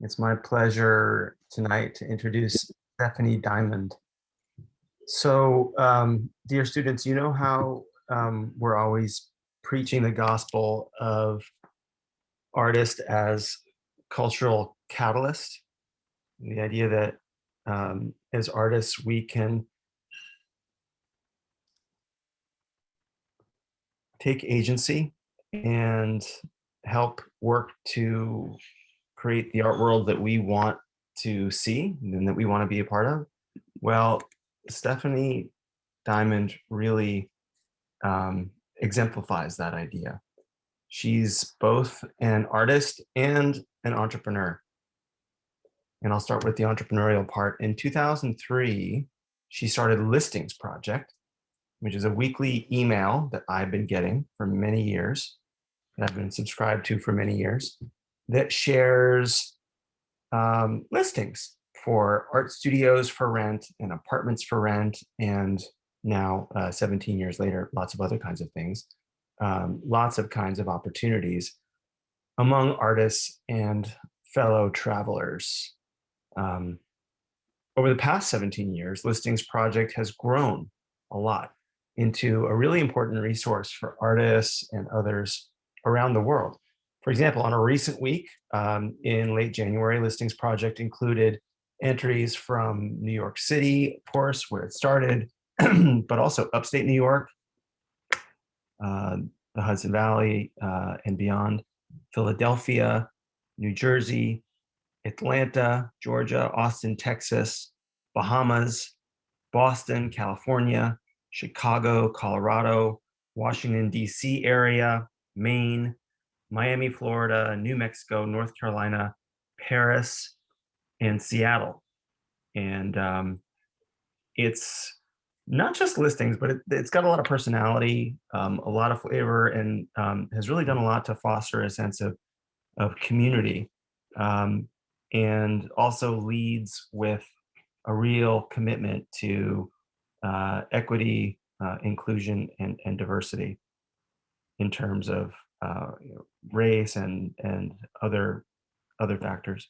It's my pleasure tonight to introduce Stephanie Diamond. So, dear students, you know how we're always preaching the gospel of artists as cultural catalyst. The idea that as artists, we can take agency and help work to create the art world that we want to see and that we want to be a part of. Well, Stephanie Diamond really exemplifies that idea. She's both an artist and an entrepreneur. And I'll start with the entrepreneurial part. In 2003, she started Listings Project, which is a weekly email that I've been getting for many years, that I've been subscribed to for many years, that shares listings for art studios for rent and apartments for rent, and now 17 years later, lots of other kinds of things, lots of kinds of opportunities among artists and fellow travelers. Over the past 17 years, Listings Project has grown a lot into a really important resource for artists and others around the world. For example, on a recent week in late January, Listings Project included entries from New York City, of course, where it started, but also upstate New York, the Hudson Valley and beyond, Philadelphia, New Jersey, Atlanta, Georgia, Austin, Texas, Bahamas, Boston, California, Chicago, Colorado, Washington, D.C. area, Maine, Miami, Florida, New Mexico, North Carolina, Paris, and Seattle. And it's not just listings, but it's got a lot of personality, a lot of flavor, and has really done a lot to foster a sense of community, and also leads with a real commitment to equity, inclusion, and diversity in terms of race and other factors.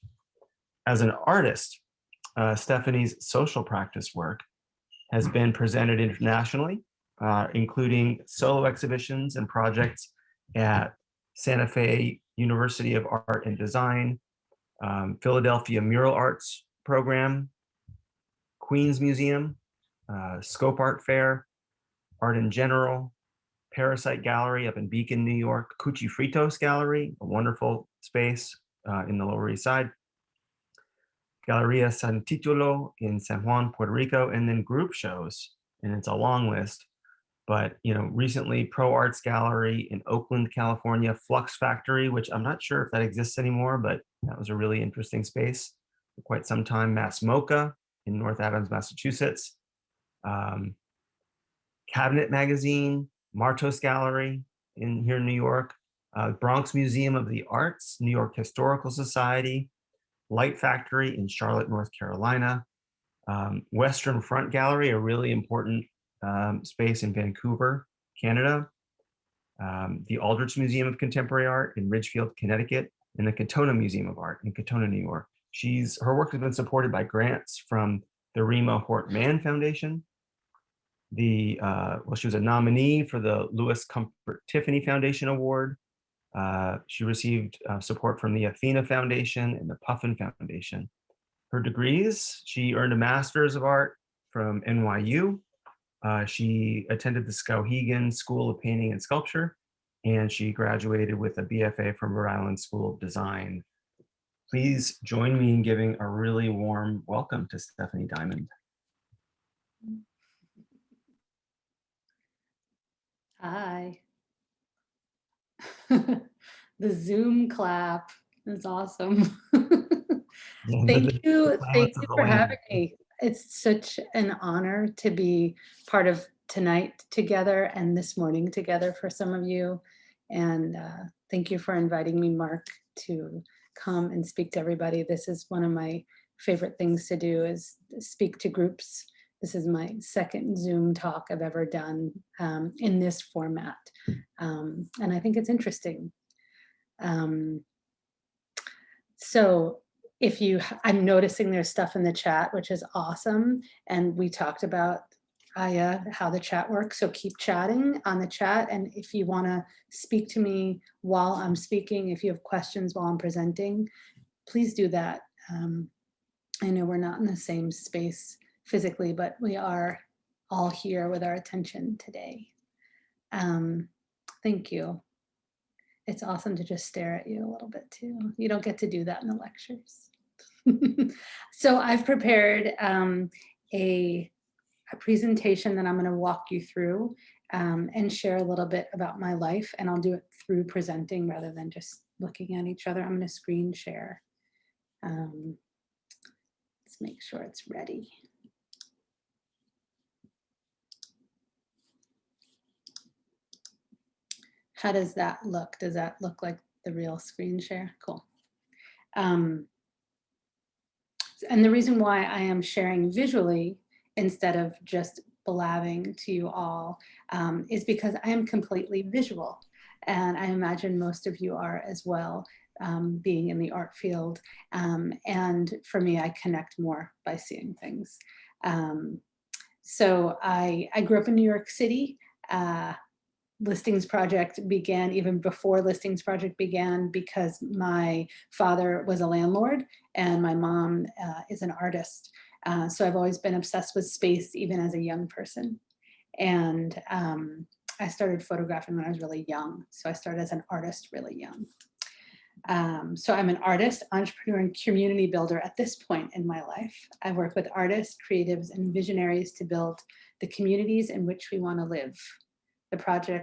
As an artist, Stephanie's social practice work has been presented internationally, including solo exhibitions and projects at Santa Fe University of Art and Design, Philadelphia Mural Arts Program, Queens Museum, Scope Art Fair, Art in General, Parasite Gallery up in Beacon, New York, Cuchi Fritos Gallery, a wonderful space in the Lower East Side, Galleria San Titulo in San Juan, Puerto Rico, and then group shows, and it's a long list. But recently, Pro Arts Gallery in Oakland, California, Flux Factory, which I'm not sure if that exists anymore, but that was a really interesting space for quite some time. Mass MoCA in North Adams, Massachusetts, Cabinet Magazine, Martos Gallery here in New York, Bronx Museum of the Arts, New York Historical Society, Light Factory in Charlotte, North Carolina, Western Front Gallery, a really important space in Vancouver, Canada, the Aldrich Museum of Contemporary Art in Ridgefield, Connecticut, and the Katona Museum of Art in Katona, New York. Her work has been supported by grants from the Rima Hort Mann Foundation. She was a nominee for the Louis Comfort Tiffany Foundation Award. She received support from the Athena Foundation and the Puffin Foundation. Her degrees: she earned a Master's of Art from NYU. She attended the Skowhegan School of Painting and Sculpture, and she graduated with a BFA from Rhode Island School of Design. Please join me in giving a really warm welcome to Stephanie Diamond. Hi. The Zoom clap is awesome. Thank you for having me. It's such an honor to be part of tonight together and this morning together for some of you. And thank you for inviting me, Mark, to come and speak to everybody. This is one of my favorite things to do, is speak to groups. This is my second Zoom talk I've ever done in this format. And I think it's interesting. So I'm noticing there's stuff in the chat, which is awesome. And we talked about how the chat works. So keep chatting on the chat. And if you want to speak to me while I'm speaking, if you have questions while I'm presenting, please do that. I know we're not in the same space physically, but we are all here with our attention today. Thank you. It's awesome to just stare at you a little bit too. You don't get to do that in the lectures. So I've prepared a presentation that I'm going to walk you through and share a little bit about my life, and I'll do it through presenting rather than just looking at each other. I'm going to screen share. Let's make sure it's ready. How does that look? Does that look like the real screen share? Cool. And the reason why I am sharing visually instead of just blabbing to you all is because I am completely visual. And I imagine most of you are as well, being in the art field. And for me, I connect more by seeing things. So I grew up in New York City. Listings Project began even before Listings Project began because my father was a landlord and my mom is an artist. So I've always been obsessed with space, even as a young person. And I started photographing when I was really young. So I started as an artist really young. So I'm an artist, entrepreneur, and community builder at this point in my life. I work with artists, creatives, and visionaries to build the communities in which we want to live.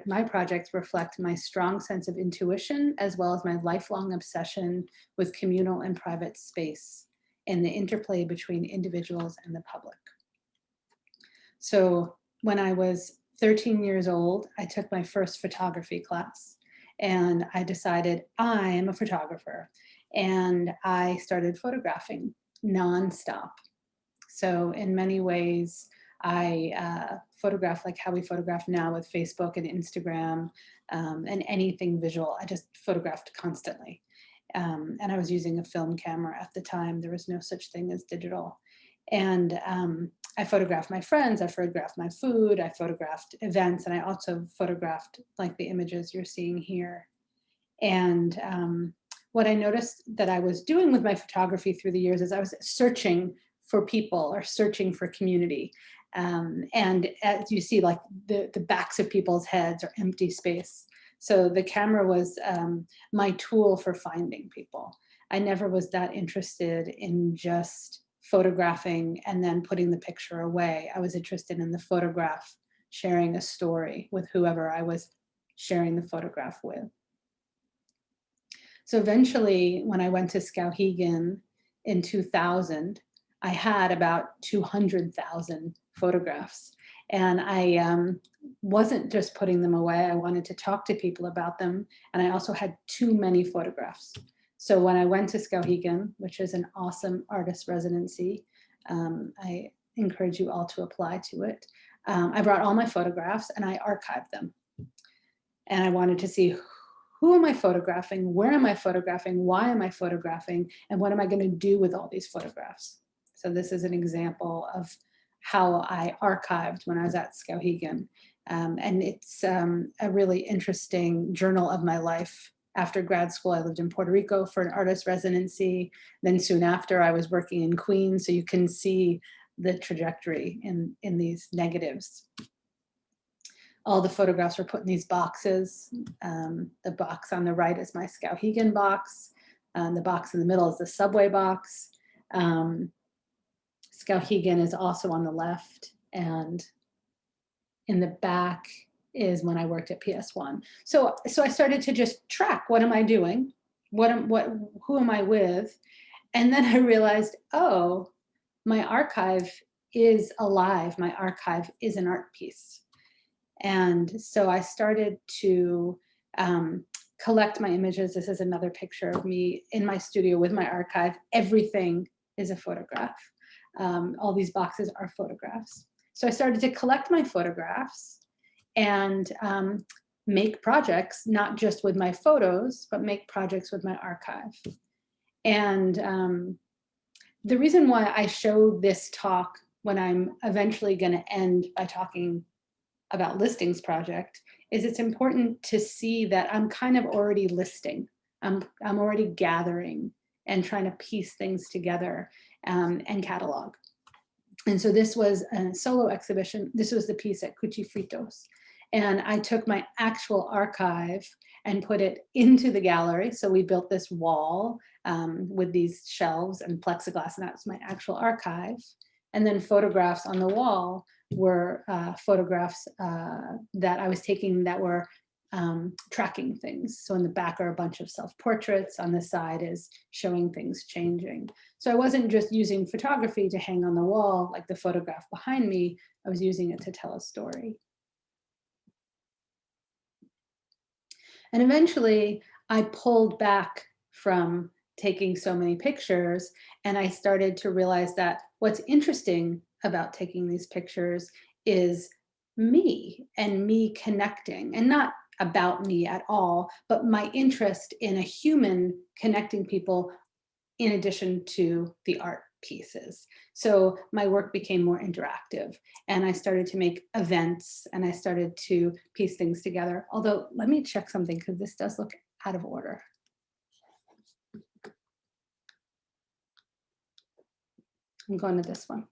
My projects reflect my strong sense of intuition, as well as my lifelong obsession with communal and private space and the interplay between individuals and the public. So when I was 13 years old, I took my first photography class and I decided I am a photographer, and I started photographing nonstop. So in many ways, I photograph like how we photograph now with Facebook and Instagram and anything visual. I just photographed constantly. And I was using a film camera at the time. There was no such thing as digital. And I photographed my friends, I photographed my food, I photographed events, and I also photographed like the images you're seeing here. And what I noticed that I was doing with my photography through the years is I was searching for people or searching for community. And as you see, like the backs of people's heads or empty space. So the camera was my tool for finding people. I never was that interested in just photographing and then putting the picture away. I was interested in the photograph, sharing a story with whoever I was sharing the photograph with. So eventually, when I went to Skowhegan in 2000, I had about 200,000 photographs. And I wasn't just putting them away. I wanted to talk to people about them. And I also had too many photographs. So when I went to Skowhegan, which is an awesome artist residency, I encourage you all to apply to it. I brought all my photographs and I archived them. And I wanted to see, who am I photographing? Where am I photographing? Why am I photographing? And what am I going to do with all these photographs? So this is an example of how I archived when I was at Skowhegan. And it's a really interesting journal of my life. After grad school, I lived in Puerto Rico for an artist residency. Then soon after, I was working in Queens. So you can see the trajectory in these negatives. All the photographs were put in these boxes. The box on the right is my Skowhegan box. The box in the middle is the subway box. Skowhegan is also on the left, and in the back is when I worked at PS1. So I started to just track, what am I doing? Who am I with? And then I realized, oh, my archive is alive. My archive is an art piece. And so I started to collect my images. This is another picture of me in my studio with my archive. Everything is a photograph. All these boxes are photographs. So I started to collect my photographs and make projects, not just with my photos, but make projects with my archive. And the reason why I show this talk when I'm eventually going to end by talking about listings project is it's important to see that I'm kind of already listing. I'm already gathering and trying to piece things together and catalog. And so this was a solo exhibition. This was the piece at Cuchi Fritos. And I took my actual archive and put it into the gallery. So we built this wall with these shelves and plexiglass, and that was my actual archive. And then photographs on the wall were photographs that I was taking that were tracking things. So in the back are a bunch of self-portraits. On the side is showing things changing. So I wasn't just using photography to hang on the wall, like the photograph behind me. I was using it to tell a story. And eventually I pulled back from taking so many pictures, and I started to realize that what's interesting about taking these pictures is me and me connecting, and not about me at all, but my interest in a human connecting people in addition to the art pieces. So my work became more interactive, and I started to make events, and I started to piece things together. Although, let me check something, because this does look out of order. I'm going to this one.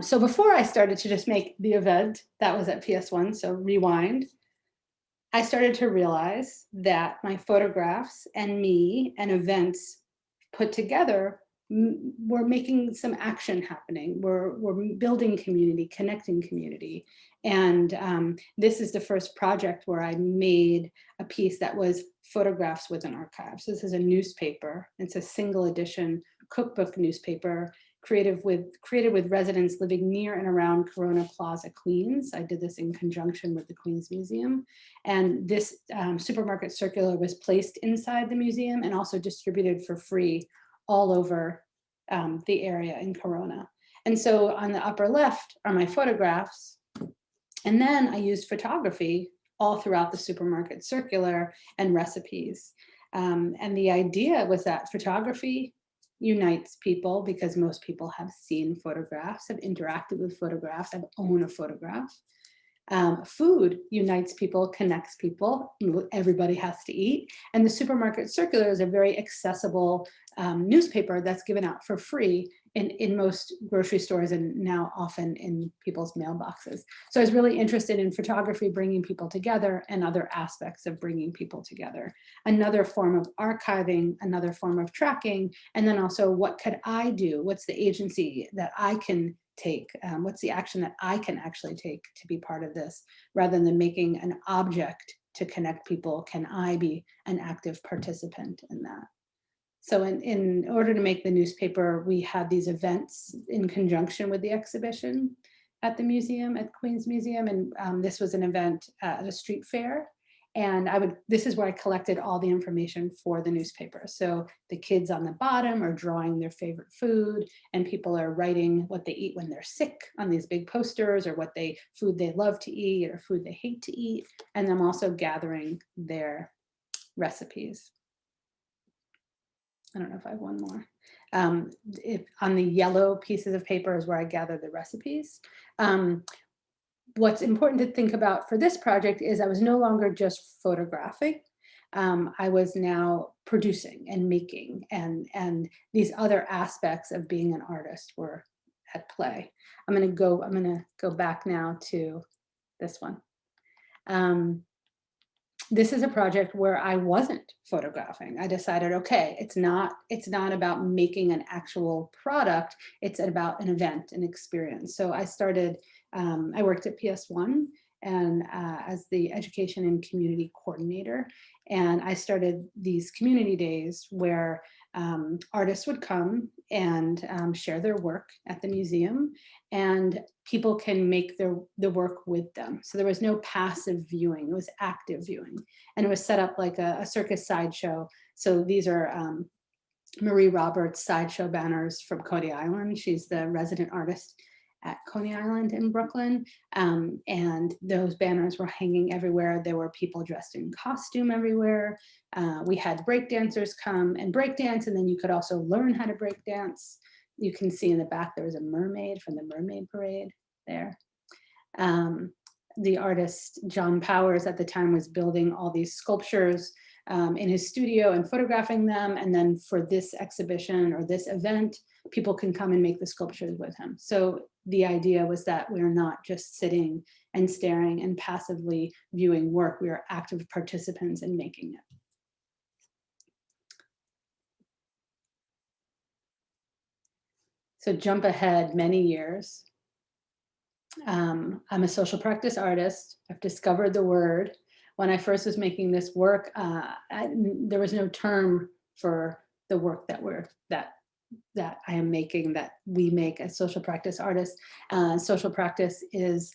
So before I started to just make the event, that was at PS1, so rewind, I started to realize that my photographs and me and events put together we're making some action happening. We're building community, connecting community. And this is the first project where I made a piece that was photographs with an archive. So this is a newspaper. It's a single edition cookbook newspaper created with residents living near and around Corona Plaza, Queens. I did this in conjunction with the Queens Museum. And this supermarket circular was placed inside the museum and also distributed for free all over the area in Corona. And so on the upper left are my photographs. And then I used photography all throughout the supermarket circular and recipes. And the idea was that photography unites people because most people have seen photographs, have interacted with photographs, have owned a photograph. Food unites people, connects people. Everybody has to eat. And the supermarket circular is a very accessible newspaper that's given out for free in most grocery stores and now often in people's mailboxes. So I was really interested in photography bringing people together and other aspects of bringing people together. Another form of archiving, another form of tracking, and then also what could I do? What's the agency that I can take? What's the action that I can actually take to be part of this? Rather than making an object to connect people, can I be an active participant in that? So in order to make the newspaper, we had these events in conjunction with the exhibition at the museum, at Queens Museum. And this was an event at a street fair. And this is where I collected all the information for the newspaper. So the kids on the bottom are drawing their favorite food, and people are writing what they eat when they're sick on these big posters, or what food they love to eat or food they hate to eat. And I'm also gathering their recipes. I don't know if I have one more. On the yellow pieces of paper is where I gather the recipes. What's important to think about for this project is I was no longer just photographing. I was now producing and making, and these other aspects of being an artist were at play. I'm gonna go back now to this one. This is a project where I wasn't photographing. I decided, okay, it's not about making an actual product, it's about an event, an experience. So I started, I worked at PS1 and as the education and community coordinator. And I started these community days where artists would come and share their work at the museum, and people can make the work with them. So there was no passive viewing, it was active viewing. And it was set up like a circus sideshow. So these are Marie Roberts sideshow banners from Cody Island. She's the resident artist at Coney Island in Brooklyn. And those banners were hanging everywhere. There were people dressed in costume everywhere. We had breakdancers come and breakdance, and then you could also learn how to breakdance. You can see in the back, there was a mermaid from the Mermaid Parade there. The artist John Powers at the time was building all these sculptures in his studio and photographing them. And then for this exhibition or this event, people can come and make the sculptures with him. So the idea was that we're not just sitting and staring and passively viewing work, we are active participants in making it. So jump ahead many years. I'm a social practice artist. I've discovered the word. When I first was making this work, there was no term for the work that I am making, that we make as social practice artists. Social practice is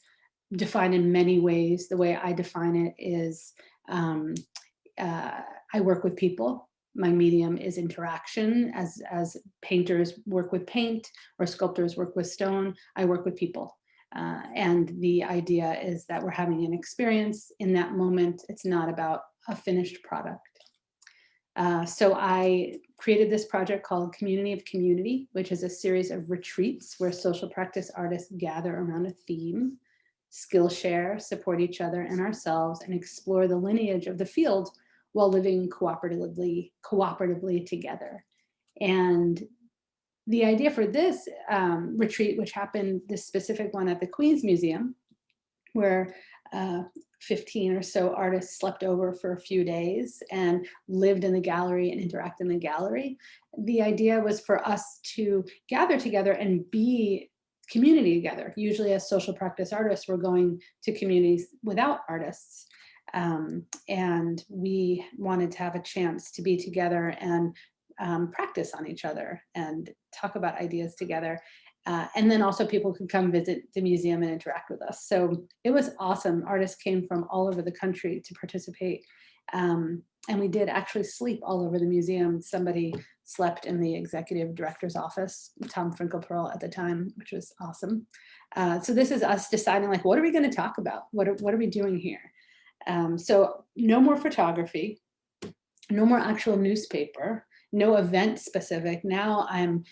defined in many ways. The way I define it is I work with people. My medium is interaction. As painters work with paint or sculptors work with stone, I work with people. And the idea is that we're having an experience in that moment. It's not about a finished product. So I created this project called Community of Community, which is a series of retreats where social practice artists gather around a theme, Skillshare, support each other and ourselves, and explore the lineage of the field while living cooperatively together. And the idea for this retreat, which happened, this specific one at the Queens Museum, where 15 or so artists slept over for a few days and lived in the gallery and interact in the gallery. The idea was for us to gather together and be community together. Usually as social practice artists, we're going to communities without artists. And we wanted to have a chance to be together and practice on each other and talk about ideas together. And then also people could come visit the museum and interact with us. So it was awesome. Artists came from all over the country to participate. And we did actually sleep all over the museum. Somebody slept in the executive director's office, Tom Finkelpearl at the time, which was awesome. So this is us deciding, like, what are we going to talk about? What are we doing here? So no more photography, no more actual newspaper, no event specific. Now I'm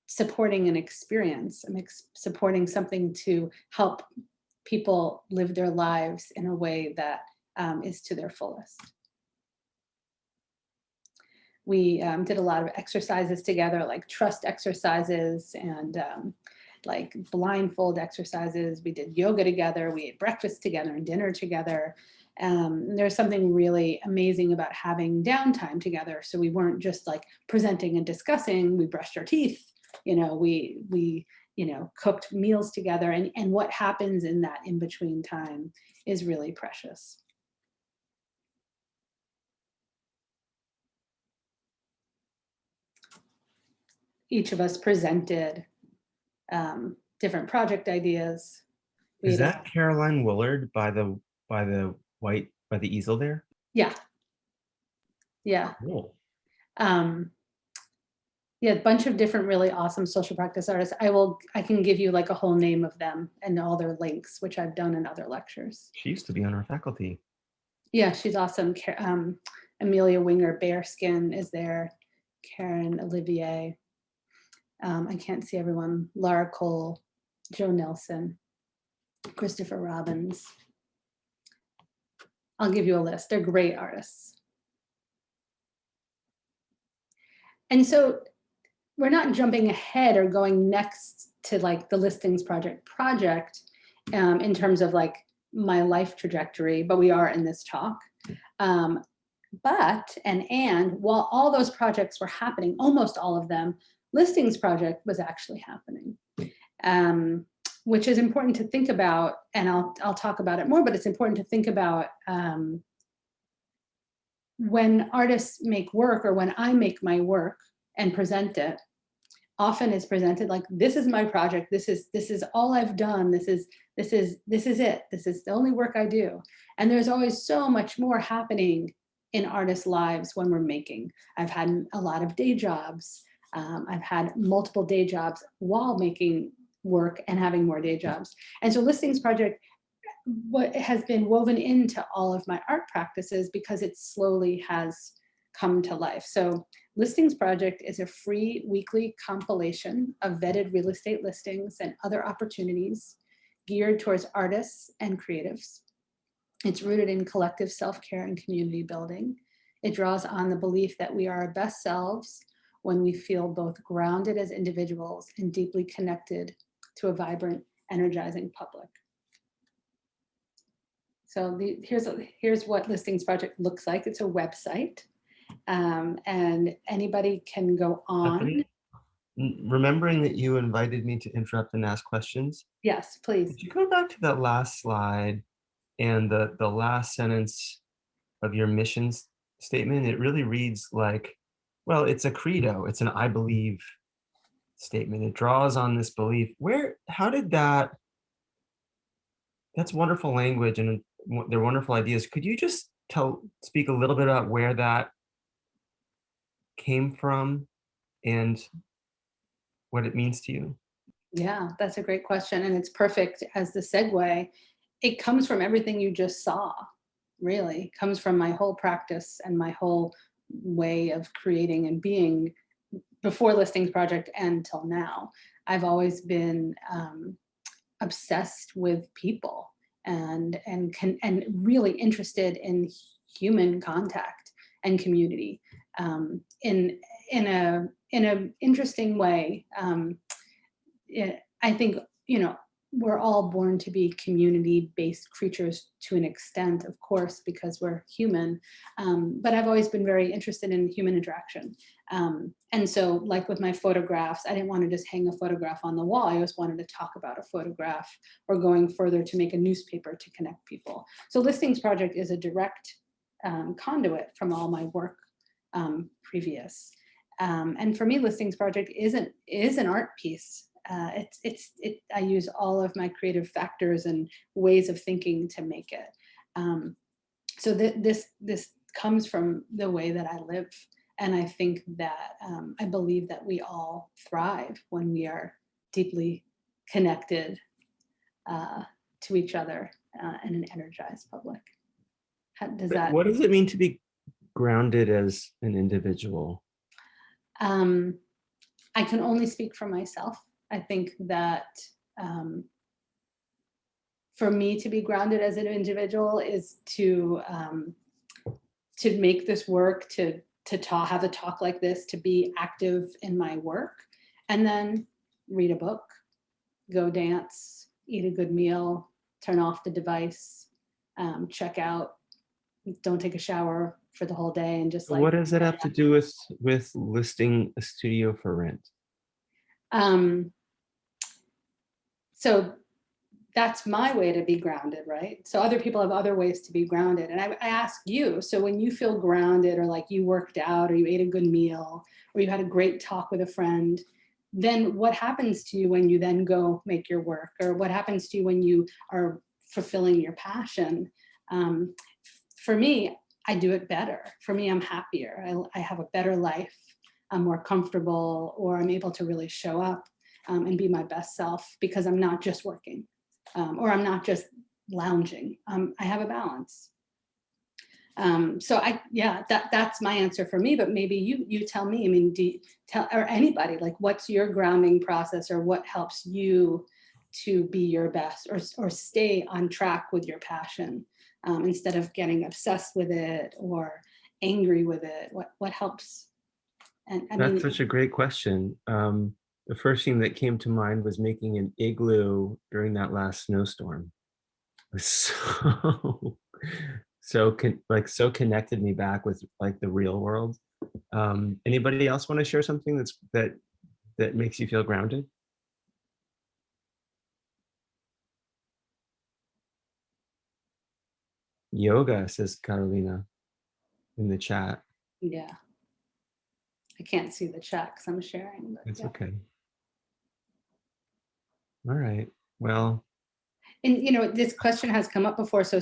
supporting an experience. I'm supporting something to help people live their lives in a way that is to their fullest. We did a lot of exercises together, like trust exercises and like blindfold exercises. We did yoga together. We ate breakfast together and dinner together. There's something really amazing about having downtime together. So we weren't just like presenting and discussing. We brushed our teeth. You know, we cooked meals together, and what happens in that in-between time is really precious. Each of us presented different project ideas. Is that Caroline Willard by the easel there? Yeah. Yeah. Cool. Yeah, a bunch of different really awesome social practice artists. I can give you like a whole name of them and all their links, which I've done in other lectures. She used to be on our faculty. Yeah, she's awesome. Amelia Winger Bearskin is there. Karen Olivier. I can't see everyone. Laura Cole, Joe Nelson, Christopher Robbins. I'll give you a list. They're great artists. And so we're not jumping ahead or going next to like the listings project in terms of like my life trajectory, but we are in this talk. And while all those projects were happening, almost all of them, listings project was actually happening, which is important to think about. And I'll talk about it more, but it's important to think about when artists make work, or when I make my work and present it, often it's presented like, this is my project. This is all I've done. This is it. This is the only work I do. And there's always so much more happening in artists' lives when we're making. I've had a lot of day jobs. I've had multiple day jobs while making work and having more day jobs. And so Listings Project, what has been woven into all of my art practices because it slowly has come to life. So Listings Project is a free weekly compilation of vetted real estate listings and other opportunities geared towards artists and creatives. It's rooted in collective self-care and community building. It draws on the belief that we are our best selves when we feel both grounded as individuals and deeply connected to a vibrant, energizing public. So here's what Listings Project looks like. It's a website, and anybody can go on. Stephanie, remembering that you invited me to interrupt and ask questions. Yes, please. Could you go back to that last slide and the last sentence of your mission statement? It really reads like, well, it's a credo. It's an I believe statement. It draws on this belief. How did that's wonderful language and they're wonderful ideas. Could you just speak a little bit about where that came from and what it means to you? Yeah, that's a great question. And it's perfect as the segue. It comes from everything you just saw, really. It comes from my whole practice and my whole way of creating and being before Listings Project and till now. I've always been obsessed with people and really interested in human contact and community in an interesting way. I think, we're all born to be community-based creatures to an extent, of course, because we're human. But I've always been very interested in human interaction. And so, like with my photographs, I didn't want to just hang a photograph on the wall. I always wanted to talk about a photograph, or going further to make a newspaper to connect people. So Listings Project is a direct conduit from all my work previous. And for me, Listings Project is an art piece. I use all of my creative factors and ways of thinking to make it. So this comes from the way that I live. And I think that I believe that we all thrive when we are deeply connected to each other in an energized public. What does it mean to be grounded as an individual? I can only speak for myself. I think that for me to be grounded as an individual is to make this work, to have a talk like this, to be active in my work, and then read a book, go dance, eat a good meal, turn off the device, check out, don't take a shower for the whole day, and just like. What does that have to do with listing a studio for rent? So that's my way to be grounded, right? So other people have other ways to be grounded. And I ask you, so when you feel grounded, or like you worked out, or you ate a good meal, or you had a great talk with a friend, then what happens to you when you then go make your work? Or what happens to you when you are fulfilling your passion? For me, I do it better. For me, I'm happier. I have a better life. I'm more comfortable, or I'm able to really show up and be my best self because I'm not just working, or I'm not just lounging. I have a balance. So that's my answer for me. But maybe you tell me. I mean, or anybody, like, what's your grounding process, or what helps you to be your best, or stay on track with your passion instead of getting obsessed with it or angry with it? What helps? And That's such a great question. The first thing that came to mind was making an igloo during that last snowstorm. It was so connected me back with like the real world. Anybody else want to share something that makes you feel grounded? Yoga, says Carolina in the chat. Yeah. I can't see the chat because I'm sharing. It's okay. All right. Well. And this question has come up before. So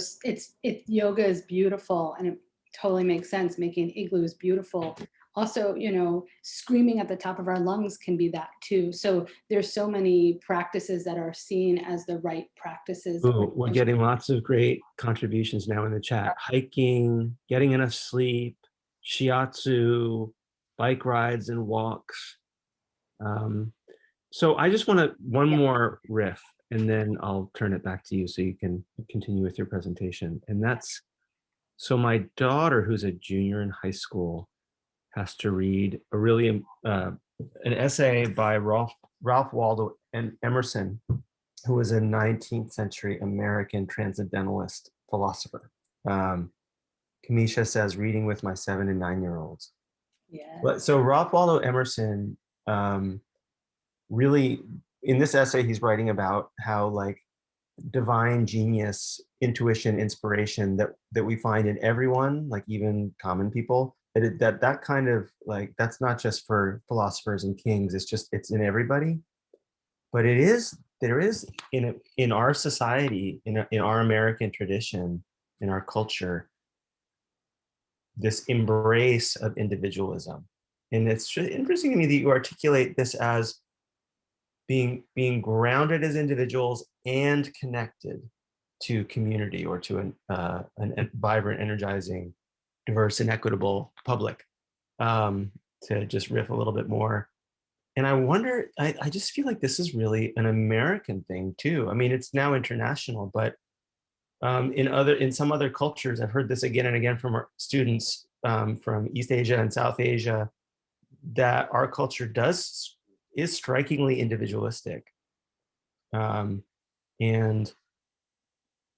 yoga is beautiful, and it totally makes sense. Making an igloo is beautiful. Also, you know, screaming at the top of our lungs can be that too. So there's so many practices that are seen as the right practices. Ooh, we're getting lots of great contributions now in the chat. Hiking, getting enough sleep, shiatsu, bike rides and walks. So I just want to one more riff, and then I'll turn it back to you so you can continue with your presentation. And that's, so my daughter, who's a junior in high school, has to read a really an essay by Ralph Waldo Emerson, who was a 19th century American transcendentalist philosopher. Kamisha says, reading with my 7 and 9-year-olds. Yeah. But so Ralph Waldo Emerson, really, in this essay, he's writing about how like divine genius, intuition, inspiration that we find in everyone, like even common people, that kind of like, that's not just for philosophers and kings, it's in everybody. But there is in our society, in our American tradition, in our culture, this embrace of individualism. And it's just interesting to me that you articulate this as being grounded as individuals and connected to community, or to a vibrant, energizing, diverse, and equitable public. To just riff a little bit more. And I wonder, I just feel like this is really an American thing too. I mean, it's now international, but in some other cultures, I've heard this again and again from our students from East Asia and South Asia, that our culture is strikingly individualistic, and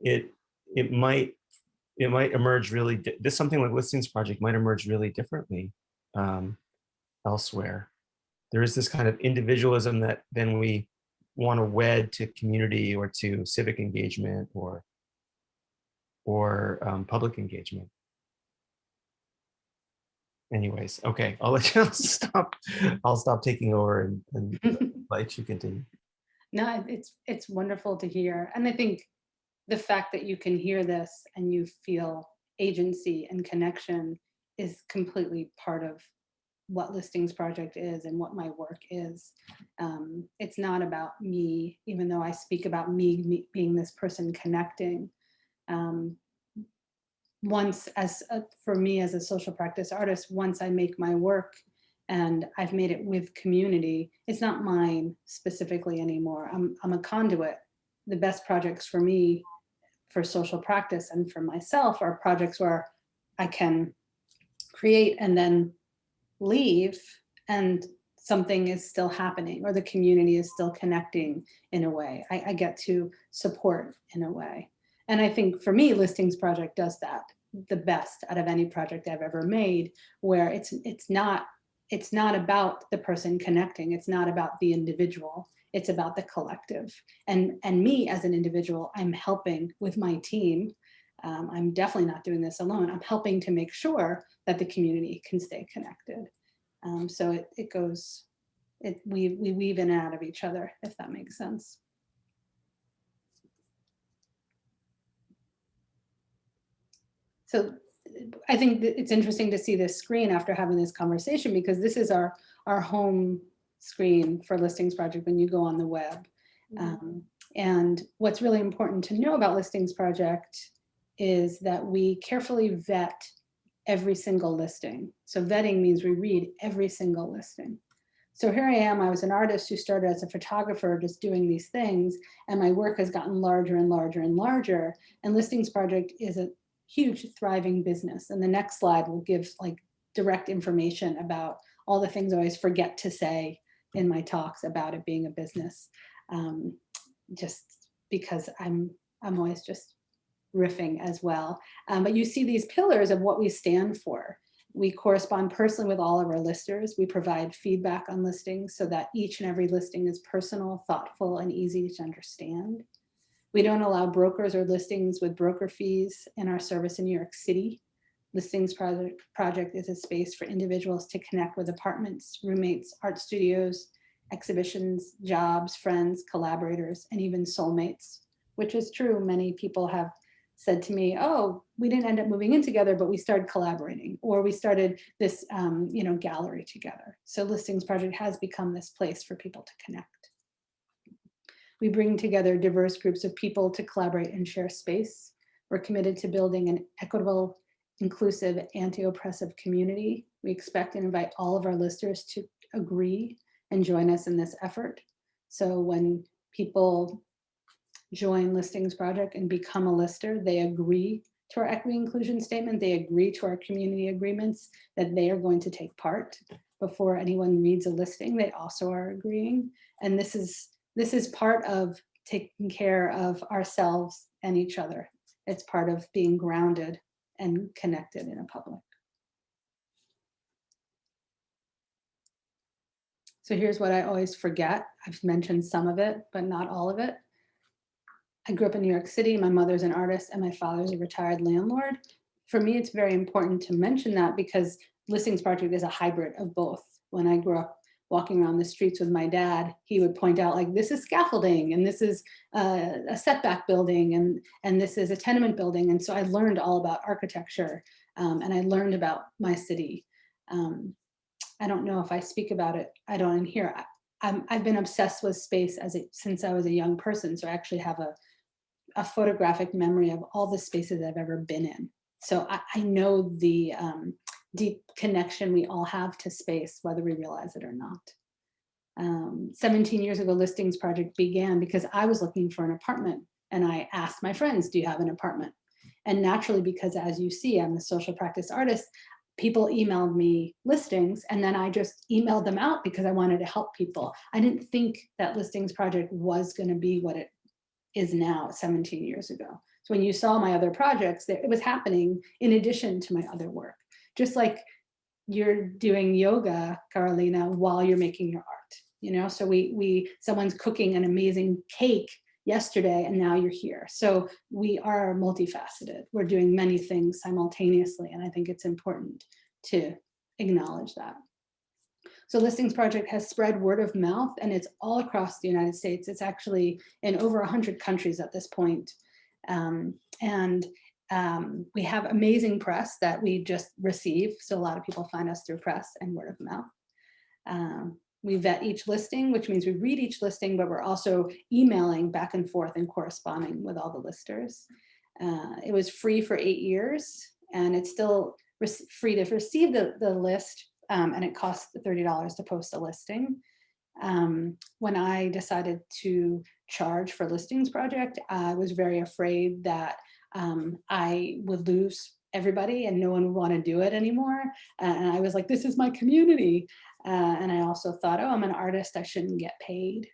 it might emerge really. This something like Listings Project might emerge really differently elsewhere. There is this kind of individualism that then we want to wed to community or to civic engagement or public engagement. Anyways, okay, I'll let you stop. I'll stop taking over and let you continue. No, it's wonderful to hear. And I think the fact that you can hear this and you feel agency and connection is completely part of what Listings Project is and what my work is. It's not about me, even though I speak about me being this person connecting. Once, for me as a social practice artist, once I make my work and I've made it with community, it's not mine specifically anymore. I'm a conduit. The best projects for me for social practice and for myself are projects where I can create and then leave and something is still happening, or the community is still connecting in a way. I get to support in a way. And I think for me, Listings Project does that the best out of any project I've ever made, where it's not about the person connecting. It's not about the individual. It's about the collective. And me as an individual, I'm helping with my team. I'm definitely not doing this alone. I'm helping to make sure that the community can stay connected. So we weave in and out of each other, if that makes sense. So I think that it's interesting to see this screen after having this conversation, because this is our home screen for Listings Project when you go on the web. And what's really important to know about Listings Project is that we carefully vet every single listing. So vetting means we read every single listing. So here I am, I was an artist who started as a photographer just doing these things, and my work has gotten larger and larger and larger. And Listings Project is a huge thriving business. And the next slide will give like direct information about all the things I always forget to say in my talks about it being a business, just because I'm always just riffing as well. But you see these pillars of what we stand for. We correspond personally with all of our listers. We provide feedback on listings so that each and every listing is personal, thoughtful, and easy to understand. We don't allow brokers or listings with broker fees in our service in New York City. Listings Project is a space for individuals to connect with apartments, roommates, art studios, exhibitions, jobs, friends, collaborators, and even soulmates, which is true. Many people have said to me, oh, we didn't end up moving in together, but we started collaborating, or we started this gallery together. So Listings Project has become this place for people to connect. We bring together diverse groups of people to collaborate and share space. We're committed to building an equitable, inclusive, anti-oppressive community. We expect and invite all of our listers to agree and join us in this effort. So when people join Listings Project and become a lister, they agree to our equity inclusion statement, they agree to our community agreements that they are going to take part. Before anyone reads a listing, they also are agreeing. And this is part of taking care of ourselves and each other. It's part of being grounded and connected in a public. So here's what I always forget. I've mentioned some of it, but not all of it. I grew up in New York City. My mother's an artist and my father's a retired landlord. For me, it's very important to mention that because Listings Project is a hybrid of both. When I grew up walking around the streets with my dad, he would point out, like, this is scaffolding, and this is a setback building, and this is a tenement building. And so I learned all about architecture, and I learned about my city. I don't know if I speak about it. I don't in here. I've been obsessed with space since I was a young person. So I actually have a photographic memory of all the spaces I've ever been in. So I know the deep connection we all have to space, whether we realize it or not. 17 years ago, Listings Project began because I was looking for an apartment, and I asked my friends, do you have an apartment? And naturally, because as you see, I'm a social practice artist, people emailed me listings, and then I just emailed them out because I wanted to help people. I didn't think that Listings Project was going to be what it is now 17 years ago. So when you saw my other projects, it was happening in addition to my other work. Just like you're doing yoga, Carolina, while you're making your art, So someone's cooking an amazing cake yesterday and now you're here. So we are multifaceted. We're doing many things simultaneously, and I think it's important to acknowledge that. So Listings Project has spread word of mouth, and it's all across the United States. It's actually in over 100 countries at this point. We have amazing press that we just receive. So a lot of people find us through press and word of mouth. We vet each listing, which means we read each listing, but we're also emailing back and forth and corresponding with all the listers. It was free for 8 years, and it's still free to receive the list, and it costs $30 to post a listing. When I decided to charge for Listings Project, I was very afraid that I would lose everybody and no one would want to do it anymore. And I was like, this is my community. And I also thought, oh, I'm an artist, I shouldn't get paid.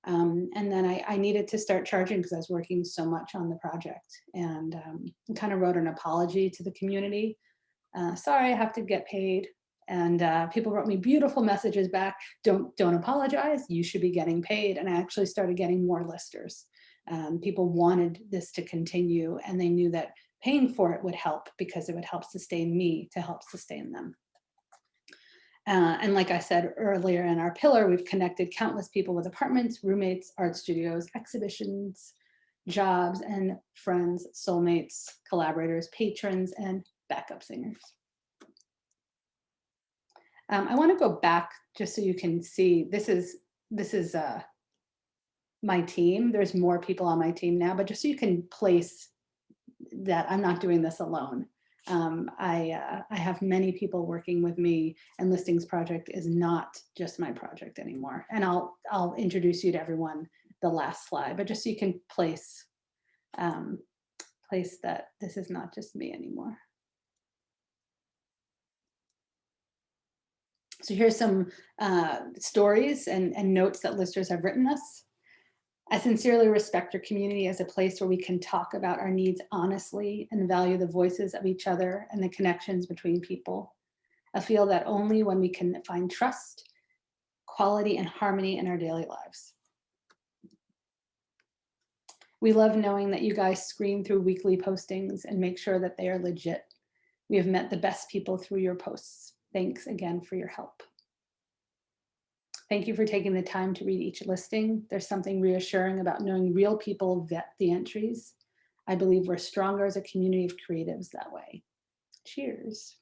And then I needed to start charging because I was working so much on the project, and kind of wrote an apology to the community. Sorry, I have to get paid. And people wrote me beautiful messages back. Don't apologize. You should be getting paid. And I actually started getting more listers. People wanted this to continue, and they knew that paying for it would help because it would help sustain me to help sustain them. And like I said earlier in our pillar, we've connected countless people with apartments, roommates, art studios, exhibitions, jobs, and friends, soulmates, collaborators, patrons, and backup singers. I want to go back just so you can see, this is my team. There's more people on my team now, but just so you can place that I'm not doing this alone. I have many people working with me, and Listings Project is not just my project anymore. And I'll introduce you to everyone the last slide, but just so you can place that this is not just me anymore. So here's some stories and notes that listers have written us. I sincerely respect your community as a place where we can talk about our needs honestly and value the voices of each other and the connections between people. I feel that only when we can find trust, quality, and harmony in our daily lives. We love knowing that you guys screen through weekly postings and make sure that they are legit. We have met the best people through your posts. Thanks again for your help. Thank you for taking the time to read each listing. There's something reassuring about knowing real people vet the entries. I believe we're stronger as a community of creatives that way. Cheers.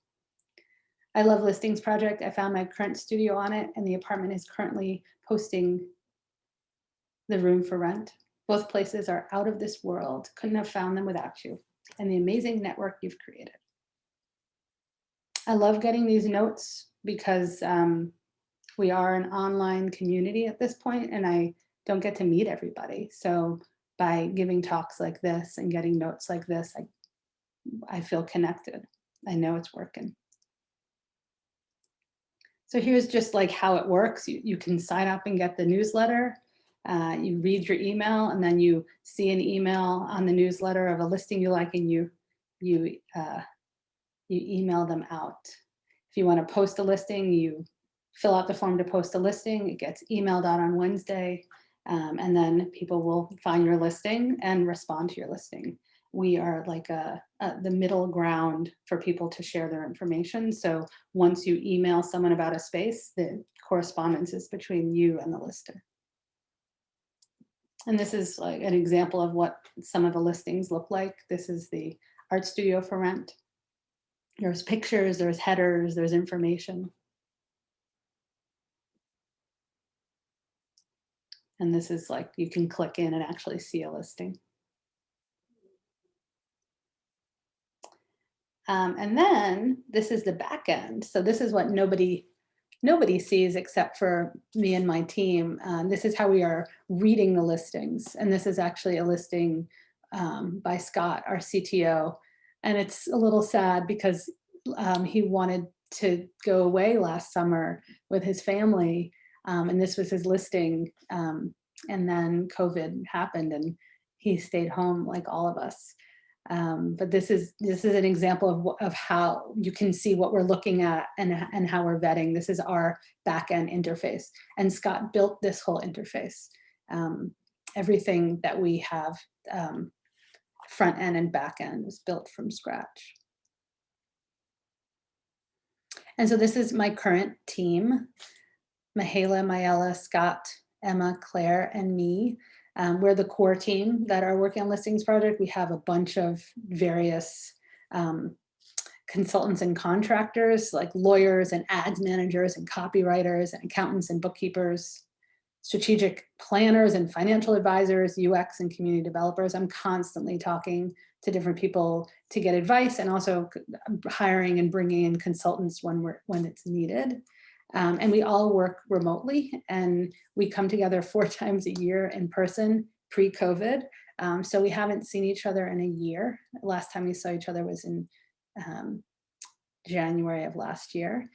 I love Listings Project. I found my current studio on it, and the apartment is currently posting the room for rent. Both places are out of this world. Couldn't have found them without you and the amazing network you've created. I love getting these notes because we are an online community at this point, and I don't get to meet everybody. So by giving talks like this and getting notes like this, I feel connected. I know it's working. So here's just like how it works. You can sign up and get the newsletter. You read your email, and then you see an email on the newsletter of a listing you like, and you email them out. If you want to post a listing, you fill out the form to post a listing. It gets emailed out on Wednesday, and then people will find your listing and respond to your listing. We are like the middle ground for people to share their information. So once you email someone about a space, the correspondence is between you and the lister. And this is like an example of what some of the listings look like. This is the art studio for rent. There's pictures, there's headers, there's information. And this is like, you can click in and actually see a listing. And then this is the back end. So this is what nobody sees except for me and my team. This is how we are reading the listings. And this is actually a listing by Scott, our CTO. And it's a little sad because he wanted to go away last summer with his family. And this was his listing. And then COVID happened and he stayed home like all of us. But this is an example of how you can see what we're looking at and how we're vetting. This is our back-end interface. And Scott built this whole interface. Everything that we have, front end and back end, was built from scratch. And so this is my current team: Mihaela, Mayella, Scott, Emma, Claire, and me. We're the core team that are working on Listings Project. We have a bunch of various consultants and contractors, like lawyers and ads managers and copywriters and accountants and bookkeepers, strategic planners and financial advisors, UX and community developers. I'm constantly talking to different people to get advice, and also hiring and bringing in consultants when it's needed. And we all work remotely, and we come together 4 times a year in person pre-COVID. So we haven't seen each other in a year. Last time we saw each other was in January of last year.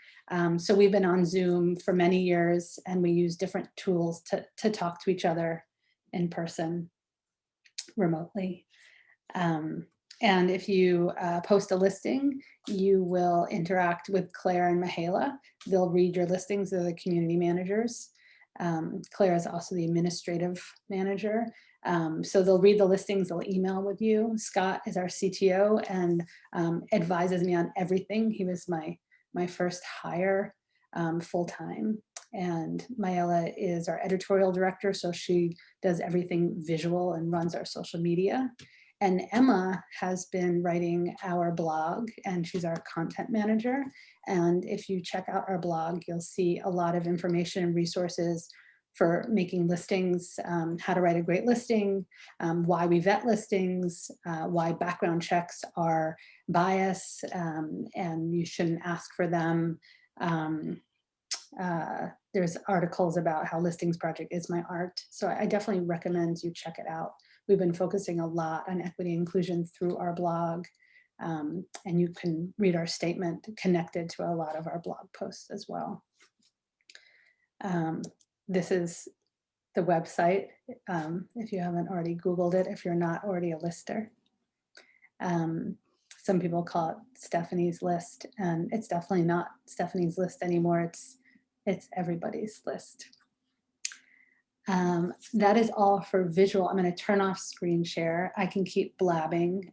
So we've been on Zoom for many years, and we use different tools to talk to each other in person remotely. And if you post a listing, you will interact with Claire and Mihaela. They'll read your listings. They're the community managers. Claire is also the administrative manager. So they'll read the listings, they'll email with you. Scott is our CTO and advises me on everything. He was my first hire full-time. And Mihaela is our editorial director, so she does everything visual and runs our social media. And Emma has been writing our blog, and she's our content manager. And if you check out our blog, you'll see a lot of information and resources for making listings, how to write a great listing, why we vet listings, why background checks are biased, and you shouldn't ask for them. There's articles about how Listings Project is my art. So I definitely recommend you check it out. We've been focusing a lot on equity and inclusion through our blog, and you can read our statement connected to a lot of our blog posts as well. This is the website, if you haven't already Googled it, if you're not already a lister. Some people call it Stephanie's List, and it's definitely not Stephanie's List anymore. It's everybody's list. That is all for visual. I'm going to turn off screen share. I can keep blabbing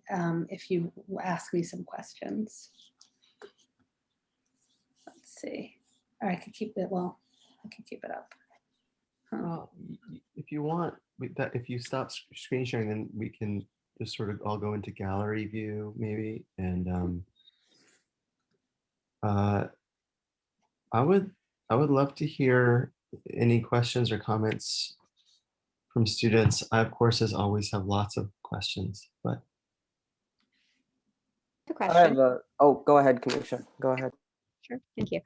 if you ask me some questions. Let's see. Or I could keep it, well, I can keep it up. If you want, if you stop screen sharing, then we can just sort of all go into gallery view maybe. And uh, I would love to hear any questions or comments from students. I, of course, as always, have lots of questions, but. The I question. have a, oh, go ahead, Kanisha. Go ahead. Sure, thank you.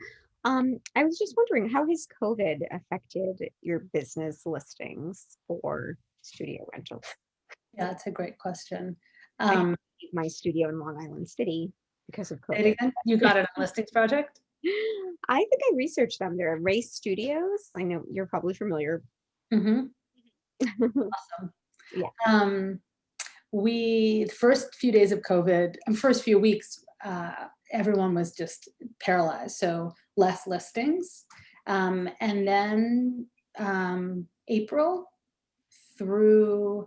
I was just wondering, how has COVID affected your business listings for studio rentals? Yeah, that's a great question. I had to leave my studio in Long Island City because of Say it COVID. again? You got it on Listings Project? I think I researched them. They're Race Studios. I know you're probably familiar. Mm-hmm. Awesome. Yeah. The first few days of COVID, first few weeks, everyone was just paralyzed. So less listings. And then April through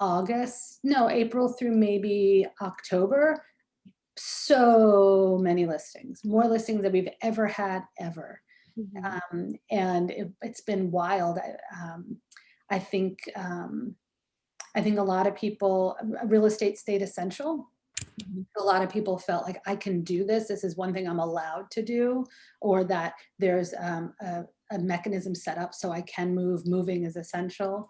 April through maybe October, so many listings, more listings than we've ever had ever. Mhm. And it's been wild. I think a lot of people, real estate stayed essential. A lot of people felt like, I can do this. This is one thing I'm allowed to do, or that there's a mechanism set up so I can move. Moving is essential.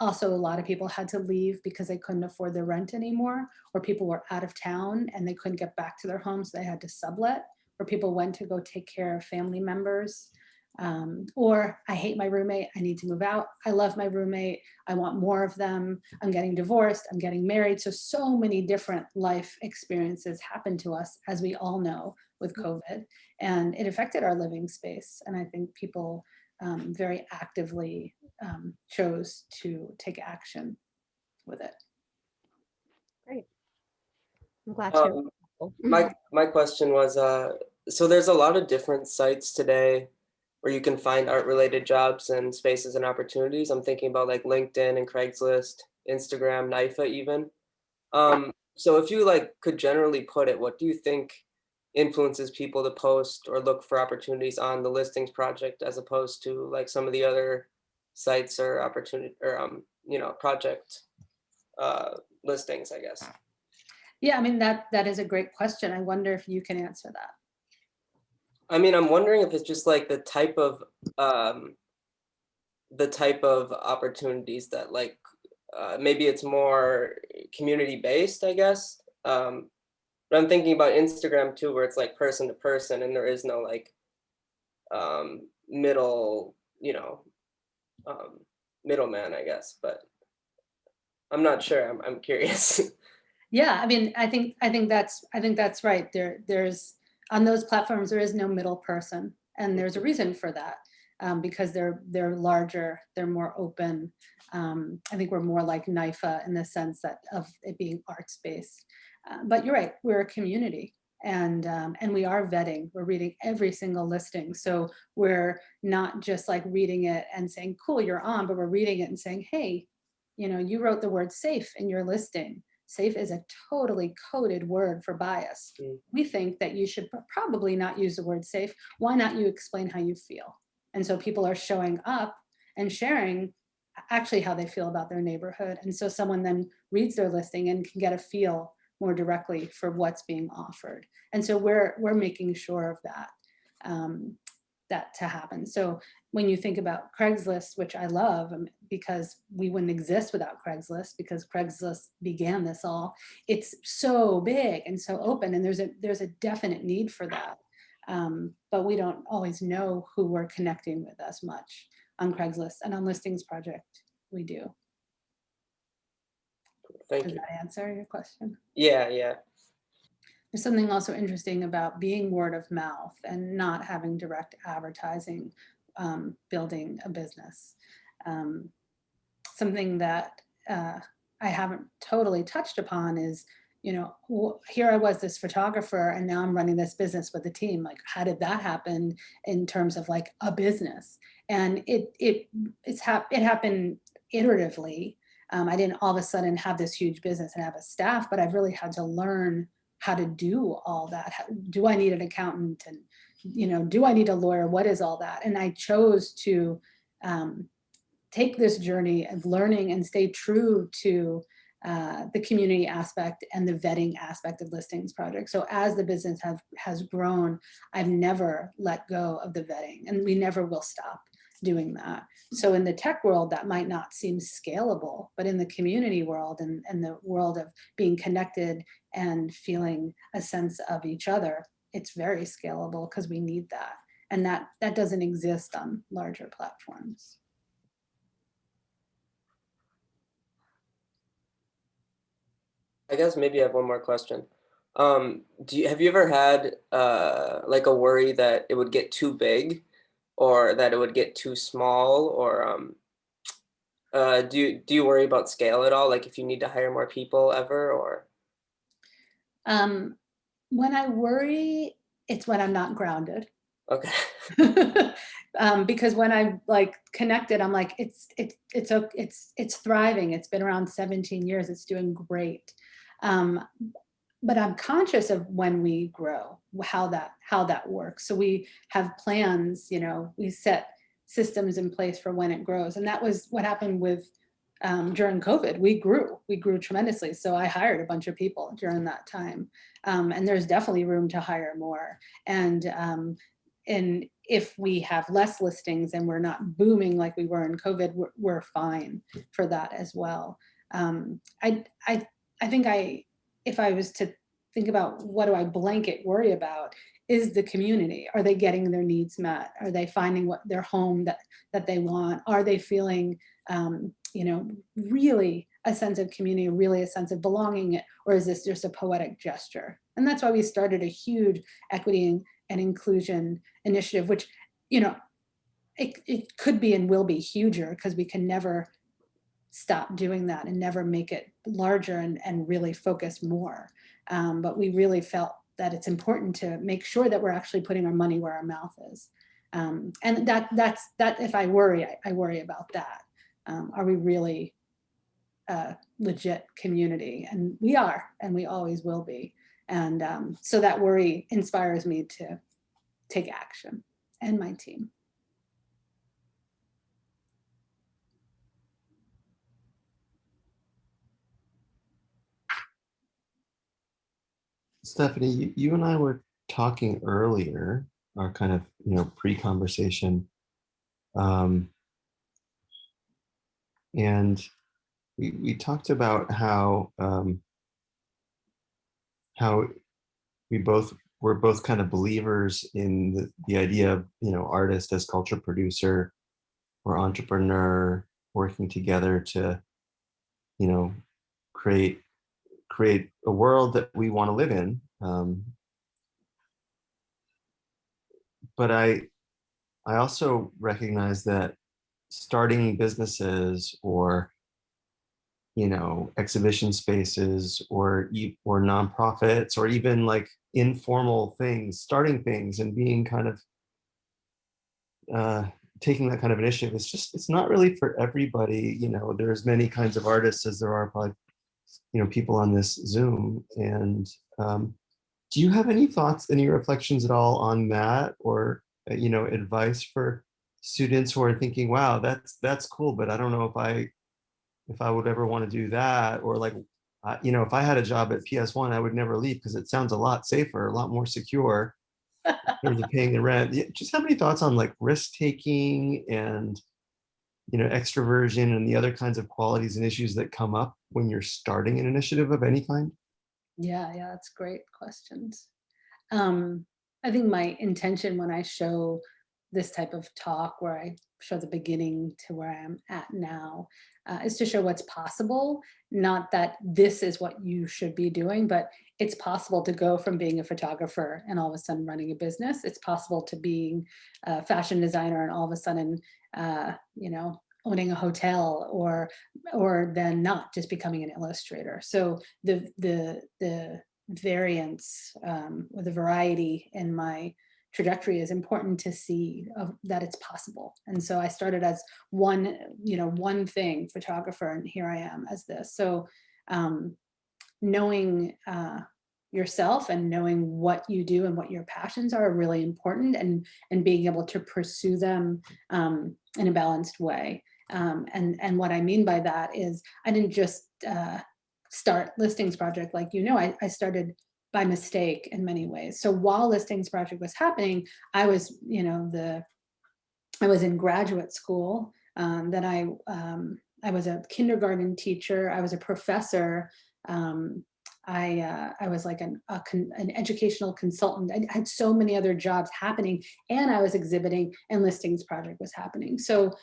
Also, a lot of people had to leave because they couldn't afford their rent anymore, or people were out of town and they couldn't get back to their homes, so they had to sublet, or people went to go take care of family members. Or I hate my roommate, I need to move out. I love my roommate, I want more of them. I'm getting divorced, I'm getting married. So many different life experiences happened to us, as we all know, with COVID, and it affected our living space. And I think people very actively chose to take action with it. Great. I'm glad to. My question was, so there's a lot of different sites today where you can find art-related jobs and spaces and opportunities. I'm thinking about like LinkedIn and Craigslist, Instagram, NIFA even. So if you like could generally put it, what do you think influences people to post or look for opportunities on the Listings Project as opposed to like some of the other sites or opportunity or project listings, I guess? Yeah, I mean, that is a great question. I wonder if you can answer that. I mean, I'm wondering if it's just like the type of opportunities that like maybe it's more community based, I guess. But I'm thinking about Instagram too, where it's like person to person, and there is no like middleman, I guess. But I'm not sure. I'm curious. Yeah, I mean, I think that's right. There's on those platforms there is no middle person, and there's a reason for that, because they're larger, they're more open. I think we're more like NIFA in the sense that of it being arts based. But you're right, we're a community, and we are vetting. We're reading every single listing, so we're not just like reading it and saying, "Cool, you're on," but we're reading it and saying, "Hey, you wrote the word safe in your listing. Safe is a totally coded word for bias. We think that you should probably not use the word safe. Why not you explain how you feel?" And so people are showing up and sharing actually how they feel about their neighborhood. And so someone then reads their listing and can get a feel more directly for what's being offered. And so we're making sure of that, that to happen. So when you think about Craigslist, which I love because we wouldn't exist without Craigslist, because Craigslist began this all, it's so big and so open, and there's a definite need for that. But we don't always know who we're connecting with as much on Craigslist, and on Listings Project, we do. Thank Does you. that answer your question? Yeah. There's something also interesting about being word of mouth and not having direct advertising, building a business. Something that I haven't totally touched upon is, here I was, this photographer, and now I'm running this business with a team. Like, how did that happen in terms of like a business? And it happened iteratively. I didn't all of a sudden have this huge business and have a staff, but I've really had to learn how to do all that. Do I need an accountant? And, do I need a lawyer? What is all that? And I chose to take this journey of learning and stay true to the community aspect and the vetting aspect of listings project. So as the business has grown, I've never let go of the vetting, and we never will stop doing that. So in the tech world, that might not seem scalable, but in the community world and the world of being connected and feeling a sense of each other, it's very scalable because we need that. And that doesn't exist on larger platforms. I guess maybe I have one more question. Have you ever had like a worry that it would get too big, or that it would get too small, or do you worry about scale at all? Like if you need to hire more people ever, or? When I worry, it's when I'm not grounded. Okay. Because when I'm like connected, I'm like, it's thriving. It's been around 17 years. It's doing great. But I'm conscious of when we grow, how that works. So we have plans, you know, we set systems in place for when it grows. And that was what happened with during COVID. We grew tremendously. So I hired a bunch of people during that time. And there's definitely room to hire more. And if we have less listings and we're not booming like we were in COVID, we're fine for that as well. I think if I was to think about what do I blanket worry about, is the community. Are they getting their needs met? Are they finding what their home that they want? Are they feeling, you know, really a sense of community, really a sense of belonging, or is this just a poetic gesture? And that's why we started a huge equity and inclusion initiative, which, you know, it could be and will be huger because we can never stop doing that and never make it larger and really focus more. But we really felt that it's important to make sure that we're actually putting our money where our mouth is. And that's if I worry about that. Are we really a legit community? And we are, and we always will be. And so that worry inspires me to take action, and my team. Stephanie, you and I were talking earlier, our kind of, you know, pre-conversation, and we talked about how we're both kind of believers in the idea of, you know, artist as culture producer or entrepreneur working together to, you know, create a world that we want to live in. But I also recognize that starting businesses or, you know, exhibition spaces or nonprofits or even like informal things, starting things and being kind of taking that kind of initiative, it's not really for everybody. You know, there are as many kinds of artists as there are probably, you know, people on this Zoom. And do you have any thoughts, any reflections at all on that, or you know, advice for students who are thinking, wow, that's cool, but I don't know if I would ever want to do that, or like, you know, if I had a job at PS1, I would never leave because it sounds a lot safer, a lot more secure in terms of paying the rent. Just have any thoughts on like risk taking and, you know, extroversion and the other kinds of qualities and issues that come up when you're starting an initiative of any kind? Yeah, that's great questions. I think my intention when I show this type of talk, where I show the beginning to where I am at now, is to show what's possible. Not that this is what you should be doing, but it's possible to go from being a photographer and all of a sudden running a business. It's possible to being a fashion designer and all of a sudden, you know, owning a hotel, or then not, just becoming an illustrator. So the variance or the variety in my trajectory is important to see that it's possible. And so I started as one thing, photographer, and here I am as this. So knowing yourself and knowing what you do and what your passions are really important, and being able to pursue them in a balanced way. And what I mean by that is I didn't just start Listings Project. Like, you know, I started by mistake in many ways. So while Listings Project was happening, I was, you know, I was in graduate school. Then I was a kindergarten teacher. I was a professor. I was like an educational consultant. I had so many other jobs happening, and I was exhibiting, and Listings Project was happening. So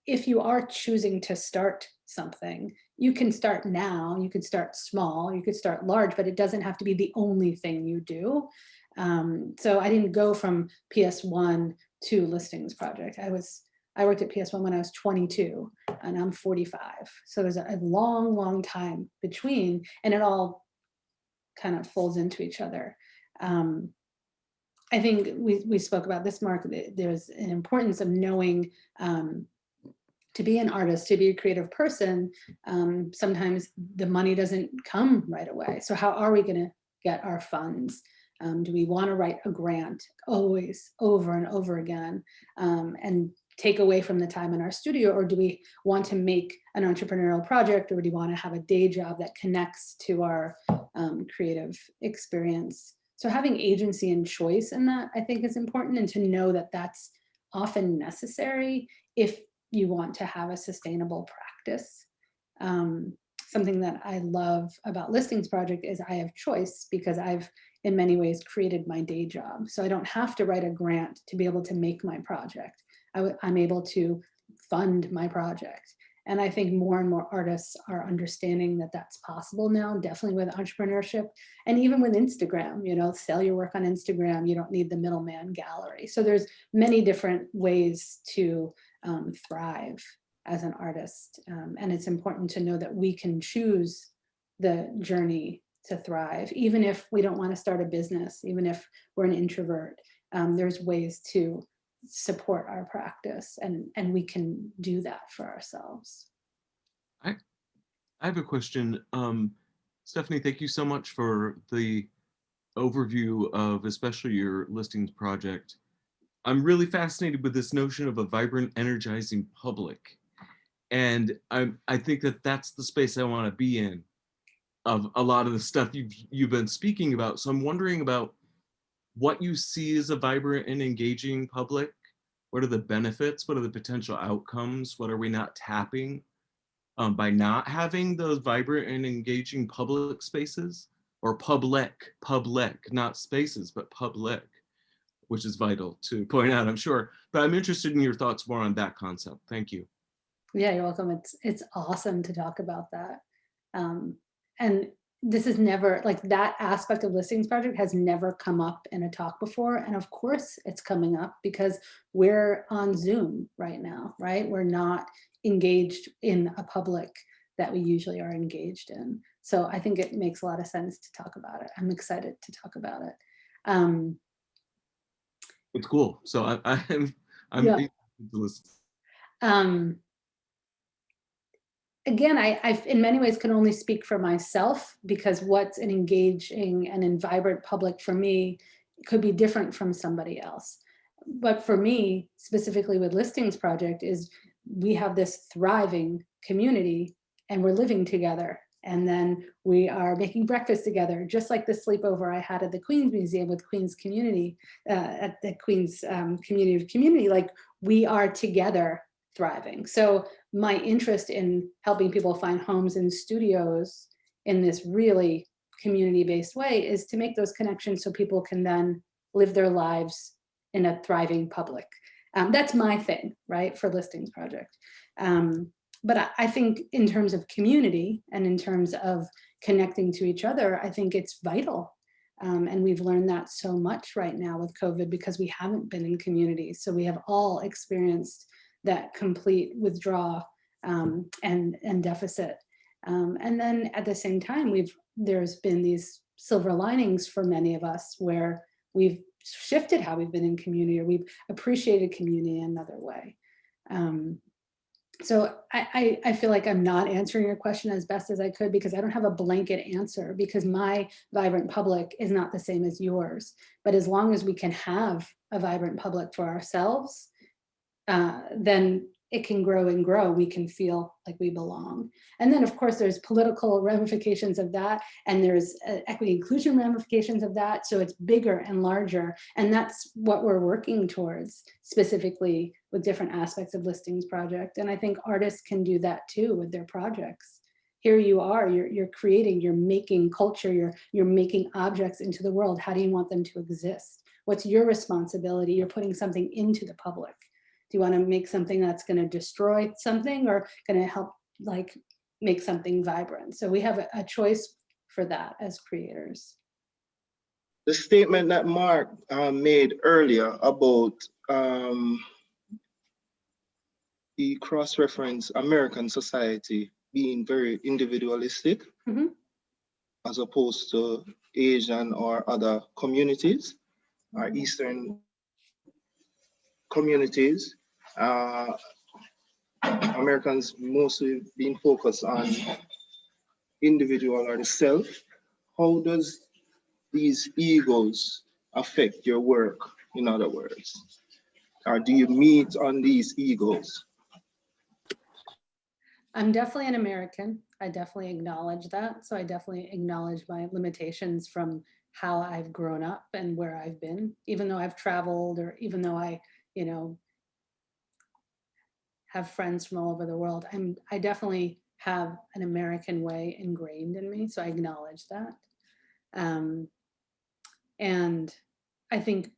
if you are choosing to start something, you can start now, you could start small, you could start large, but it doesn't have to be the only thing you do. So I didn't go from PS1 to Listings Project. I worked at PS1 when I was 22 and I'm 45. So there's a long, long time between, and it all kind of folds into each other. I think we spoke about this, Mark. There's an importance of knowing to be an artist, to be a creative person. Sometimes the money doesn't come right away. So how are we going to get our funds? Do we want to write a grant always, over and over again, and take away from the time in our studio? Or do we want to make an entrepreneurial project, or do we want to have a day job that connects to our creative experience? So having agency and choice in that, I think, is important, and to know that that's often necessary if you want to have a sustainable practice. Something that I love about Listings Project is I have choice, because I've in many ways created my day job. So I don't have to write a grant to be able to make my project. I'm able to fund my project. And I think more and more artists are understanding that that's possible now, definitely with entrepreneurship, and even with Instagram. You know, sell your work on Instagram. You don't need the middleman gallery. So there's many different ways to thrive as an artist. And it's important to know that we can choose the journey to thrive, even if we don't want to start a business, even if we're an introvert. There's ways to support our practice, and we can do that for ourselves. I have a question. Stephanie, thank you so much for the overview of especially your Listings project. I'm really fascinated with this notion of a vibrant, energizing public. And I think that that's the space I want to be in, of a lot of the stuff you've been speaking about. So I'm wondering about what you see as a vibrant and engaging public. What are the benefits? What are the potential outcomes? What are we not tapping by not having those vibrant and engaging public spaces? Or public, not spaces, but public, which is vital to point out, I'm sure. But I'm interested in your thoughts more on that concept. Thank you. Yeah, you're welcome. It's awesome to talk about that. And this is never, like, that aspect of Listings Project has never come up in a talk before. And of course it's coming up because we're on Zoom right now, right? We're not engaged in a public that we usually are engaged in. So I think it makes a lot of sense to talk about it. I'm excited to talk about it. It's cool. So I'm Yeah. to listen. Again, I in many ways can only speak for myself, because what's an engaging and vibrant public for me could be different from somebody else. But for me, specifically with Listings Project, is we have this thriving community and we're living together. And then we are making breakfast together, just like the sleepover I had at the Queens Museum with Queens Community, at the Queens Community of Community. Like, we are together thriving. So my interest in helping people find homes and studios in this really community-based way is to make those connections so people can then live their lives in a thriving public. That's my thing, right, for Listings Project. But I think in terms of community and in terms of connecting to each other, I think it's vital. And we've learned that so much right now with COVID, because we haven't been in communities. So we have all experienced that complete withdrawal and deficit. And then at the same time, there's been these silver linings for many of us, where we've shifted how we've been in community, or we've appreciated community in another way. So I feel like I'm not answering your question as best as I could, because I don't have a blanket answer, because my vibrant public is not the same as yours. But as long as we can have a vibrant public for ourselves, then it can grow and grow. We can feel like we belong. And then of course there's political ramifications of that, and there's equity inclusion ramifications of that. So it's bigger and larger. And that's what we're working towards specifically with different aspects of Listings Project. And I think artists can do that too with their projects. Here you are, you're creating, you're making culture, you're making objects into the world. How do you want them to exist? What's your responsibility? You're putting something into the public. Do you want to make something that's going to destroy something, or going to help like make something vibrant? So we have a choice for that as creators. The statement that Mark made earlier about the cross-reference American society being very individualistic, as opposed to Asian or other communities, or Eastern communities. Americans mostly being focused on individual or the self. How does these egos affect your work, in other words? Or do you meet on these egos? I'm definitely an American. I definitely acknowledge that. So I definitely acknowledge my limitations from how I've grown up and where I've been, even though I've traveled, or even though I, you know, have friends from all over the world. I definitely have an American way ingrained in me. So I acknowledge that. And I think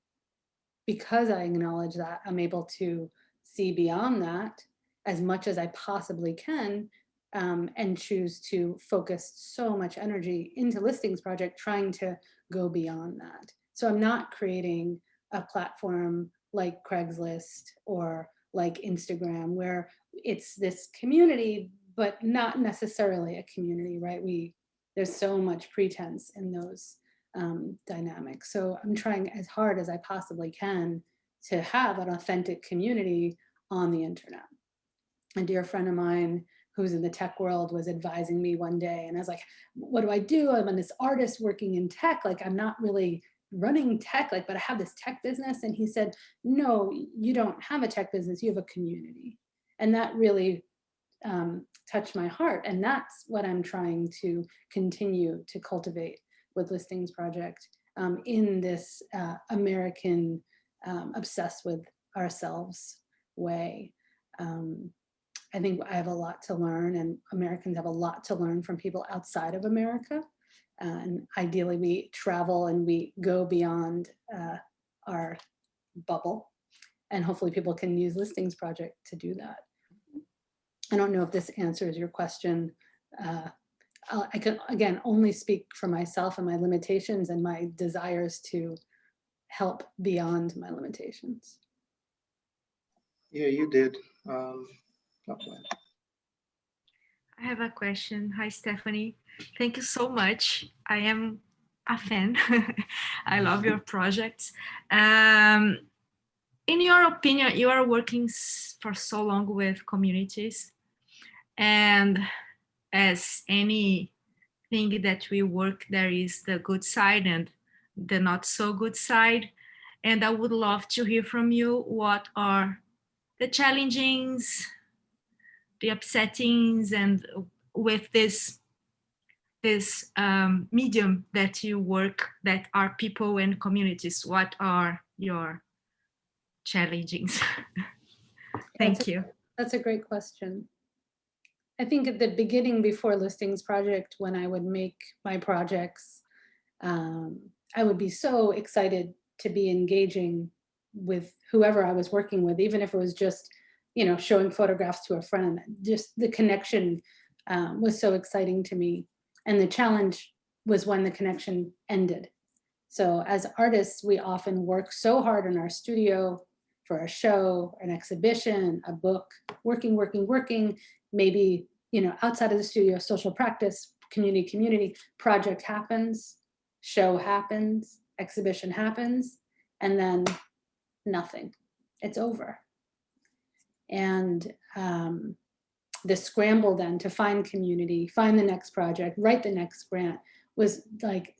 because I acknowledge that, I'm able to see beyond that as much as I possibly can, and choose to focus so much energy into Listings Project, trying to go beyond that. So I'm not creating a platform like Craigslist or like Instagram, where it's this community, but not necessarily a community, right? There's so much pretense in those dynamics. So I'm trying as hard as I possibly can to have an authentic community on the internet. A dear friend of mine who's in the tech world was advising me one day, and I was like, what do? I'm this artist working in tech, like I'm not really running tech, like, but I have this tech business. And he said, no, you don't have a tech business, you have a community. And that really touched my heart. And that's what I'm trying to continue to cultivate with Listings Project, in this American obsessed with ourselves way. I think I have a lot to learn, and Americans have a lot to learn from people outside of America. And ideally we travel and we go beyond our bubble, and hopefully people can use Listings Project to do that. I don't know if this answers your question. I can, again, only speak for myself and my limitations and my desires to help beyond my limitations. Yeah, you did. I have a question. Hi, Stephanie. Thank you so much. I am a fan. I love your projects. In your opinion, you are working for so long with communities, and as anything that we work, there is the good side and the not so good side. And I would love to hear from you, what are the challengings, the upsettings, and with this medium that you work, that are people and communities, what are your challengings? Thank you. That's a great question. I think at the beginning, before Listings Project, when I would make my projects, I would be so excited to be engaging with whoever I was working with, even if it was just, you know, showing photographs to a friend. Just the connection was so exciting to me. And the challenge was when the connection ended. So as artists, we often work so hard in our studio for a show, an exhibition, a book, working, maybe, you know, outside of the studio, social practice, community, project happens, show happens, exhibition happens, and then nothing, it's over. And the scramble then to find community, find the next project, write the next grant was like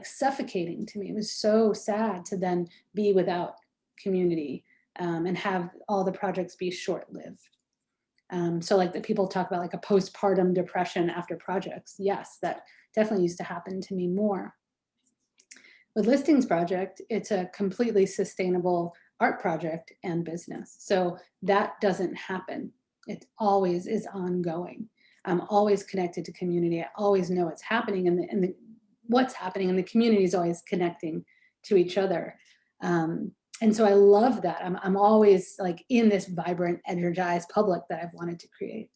suffocating to me. It was so sad to then be without community. and have all the projects be short-lived. So like the people talk about like a postpartum depression after projects. Yes, that definitely used to happen to me more. With Listings Project, it's a completely sustainable art project and business. So that doesn't happen. It always is ongoing. I'm always connected to community. I always know what's happening, and what's happening, and the community is always connecting to each other. And so I love that. I'm always like in this vibrant, energized public that I've wanted to create.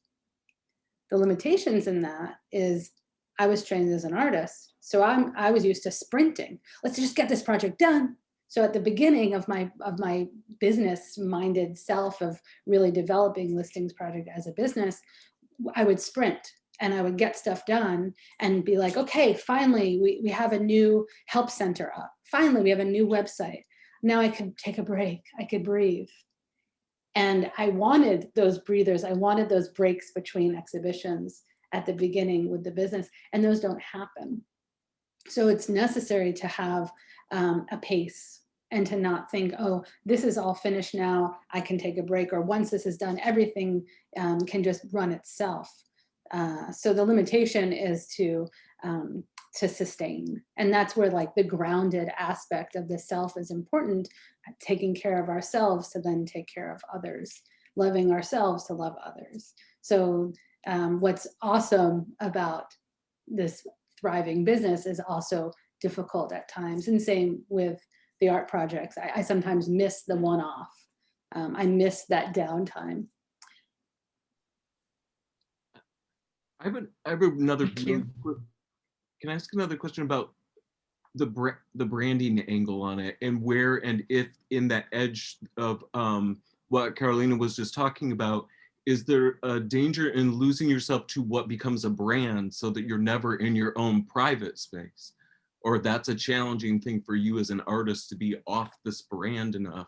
The limitations in that is I was trained as an artist, so I was used to sprinting. Let's just get this project done. So at the beginning of my business-minded self of really developing Listings Project as a business, I would sprint and I would get stuff done and be like, okay, finally we have a new help center up. Finally, we have a new website. Now I could take a break. I could breathe. And I wanted those breathers. I wanted those breaks between exhibitions at the beginning with the business, and those don't happen. So it's necessary to have a pace and to not think, oh, this is all finished now, I can take a break, or once this is done, everything can just run itself. So the limitation is to sustain. And that's where like the grounded aspect of the self is important, taking care of ourselves to then take care of others, loving ourselves to love others. So what's awesome about this thriving business is also difficult at times, and same with the art projects. I sometimes miss the one-off. I miss that downtime. I have another. Thank you. Can I ask another question about the branding angle on it, and where and if in that edge of what Carolina was just talking about, is there a danger in losing yourself to what becomes a brand so that you're never in your own private space? Or that's a challenging thing for you as an artist to be off this brand enough?